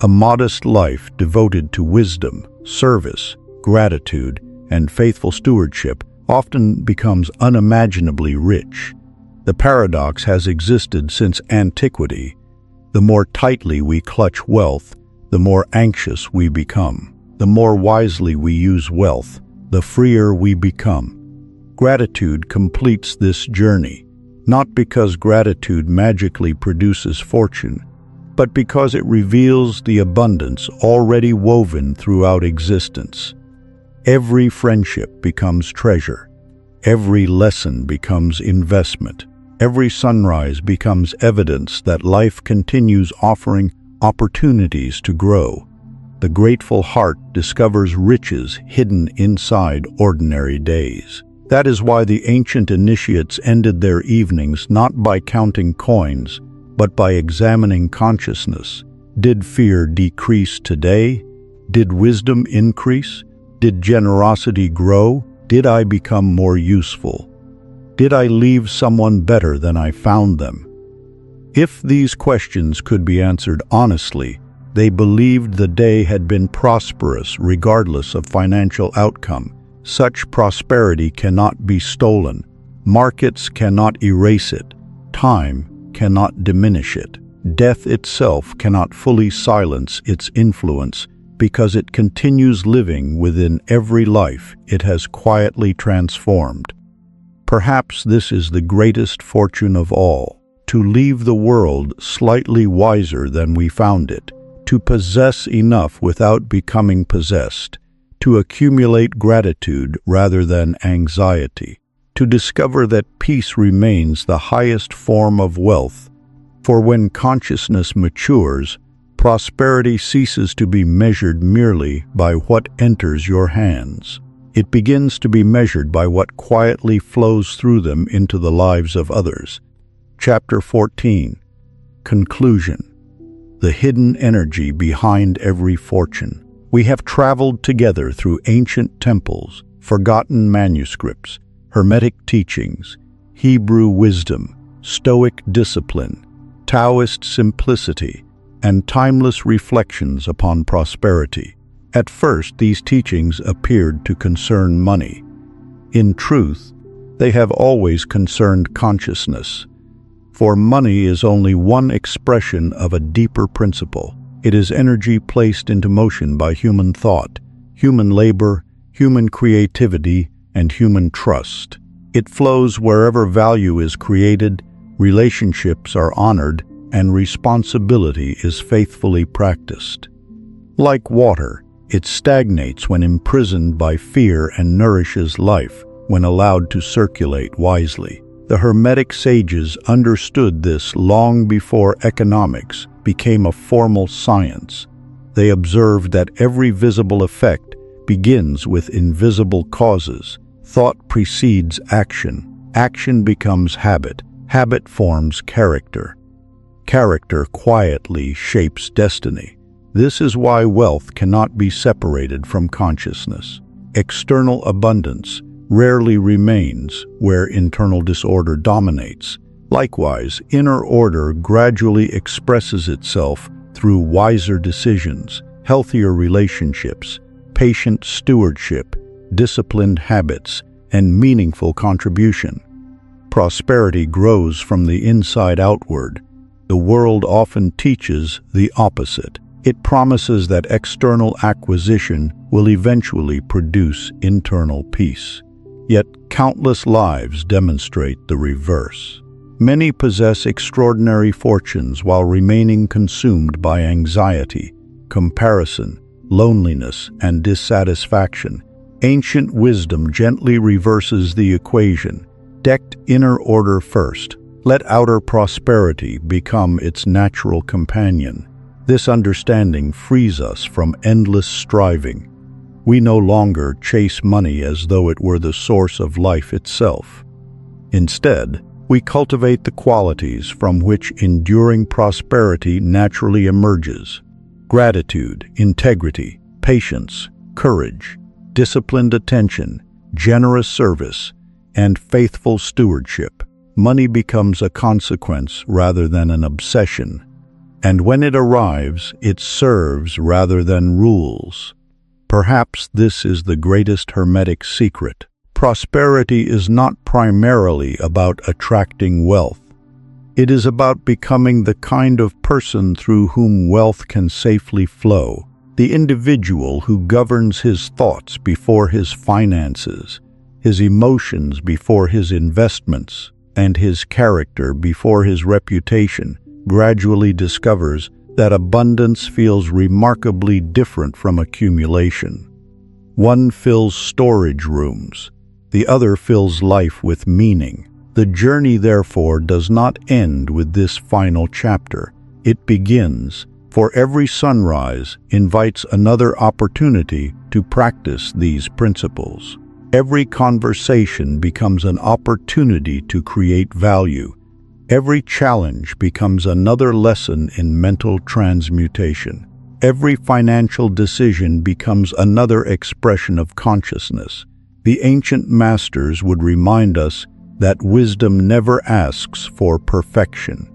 A modest life devoted to wisdom, service, gratitude, and faithful stewardship often becomes unimaginably rich. The paradox has existed since antiquity. The more tightly we clutch wealth, the more anxious we become. The more wisely we use wealth, the freer we become. Gratitude completes this journey, not because gratitude magically produces fortune, but because it reveals the abundance already woven throughout existence. Every friendship becomes treasure. Every lesson becomes investment. Every sunrise becomes evidence that life continues offering opportunities to grow. The grateful heart discovers riches hidden inside ordinary days. That is why the ancient initiates ended their evenings not by counting coins, but by examining consciousness. Did fear decrease today? Did wisdom increase? Did generosity grow? Did I become more useful? Did I leave someone better than I found them? If these questions could be answered honestly, they believed the day had been prosperous regardless of financial outcome. Such prosperity cannot be stolen. Markets cannot erase it. Time cannot diminish it. Death itself cannot fully silence its influence because it continues living within every life it has quietly transformed. Perhaps this is the greatest fortune of all, to leave the world slightly wiser than we found it, to possess enough without becoming possessed, to accumulate gratitude rather than anxiety, to discover that peace remains the highest form of wealth. For when consciousness matures, prosperity ceases to be measured merely by what enters your hands. It begins to be measured by what quietly flows through them into the lives of others. Chapter 14. Conclusion. The hidden energy behind every fortune. We have traveled together through ancient temples, forgotten manuscripts, Hermetic teachings, Hebrew wisdom, Stoic discipline, Taoist simplicity, and timeless reflections upon prosperity. At first, these teachings appeared to concern money. In truth, they have always concerned consciousness. For money is only one expression of a deeper principle. It is energy placed into motion by human thought, human labor, human creativity, and human trust. It flows wherever value is created, relationships are honored, and responsibility is faithfully practiced. Like water, it stagnates when imprisoned by fear and nourishes life when allowed to circulate wisely. The Hermetic sages understood this long before economics became a formal science. They observed that every visible effect begins with invisible causes. Thought precedes action. Action becomes habit. Habit forms character. Character quietly shapes destiny. This is why wealth cannot be separated from consciousness. External abundance rarely remains where internal disorder dominates. Likewise, inner order gradually expresses itself through wiser decisions, healthier relationships, patient stewardship, disciplined habits, and meaningful contribution. Prosperity grows from the inside outward. The world often teaches the opposite. It promises that external acquisition will eventually produce internal peace. Yet countless lives demonstrate the reverse. Many possess extraordinary fortunes while remaining consumed by anxiety, comparison, loneliness, and dissatisfaction. Ancient wisdom gently reverses the equation. Decked inner order first. Let outer prosperity become its natural companion. This understanding frees us from endless striving. We no longer chase money as though it were the source of life itself. Instead, we cultivate the qualities from which enduring prosperity naturally emerges: gratitude, integrity, patience, courage, disciplined attention, generous service, and faithful stewardship. Money becomes a consequence rather than an obsession. And when it arrives, it serves rather than rules. Perhaps this is the greatest Hermetic secret. Prosperity is not primarily about attracting wealth. It is about becoming the kind of person through whom wealth can safely flow, the individual who governs his thoughts before his finances, his emotions before his investments, and his character before his reputation, gradually discovers that abundance feels remarkably different from accumulation. One fills storage rooms, the other fills life with meaning. The journey, therefore, does not end with this final chapter. It begins, for every sunrise invites another opportunity to practice these principles. Every conversation becomes an opportunity to create value. Every challenge becomes another lesson in mental transmutation. Every financial decision becomes another expression of consciousness. The ancient masters would remind us that wisdom never asks for perfection,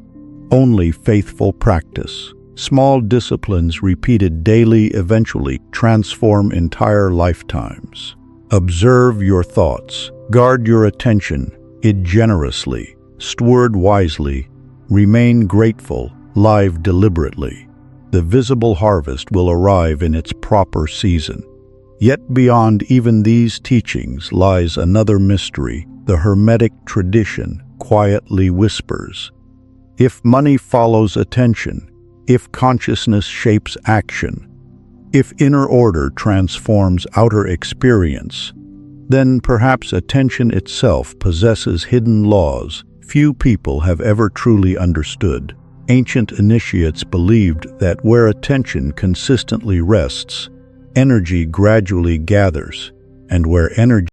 only faithful practice. Small disciplines repeated daily eventually transform entire lifetimes. Observe your thoughts, guard your attention, it generously, steward wisely, remain grateful, live deliberately. The visible harvest will arrive in its proper season. Yet beyond even these teachings lies another mystery. The Hermetic tradition quietly whispers, if money follows attention, if consciousness shapes action, if inner order transforms outer experience, then perhaps attention itself possesses hidden laws few people have ever truly understood. Ancient initiates believed that where attention consistently rests, energy gradually gathers, and where energy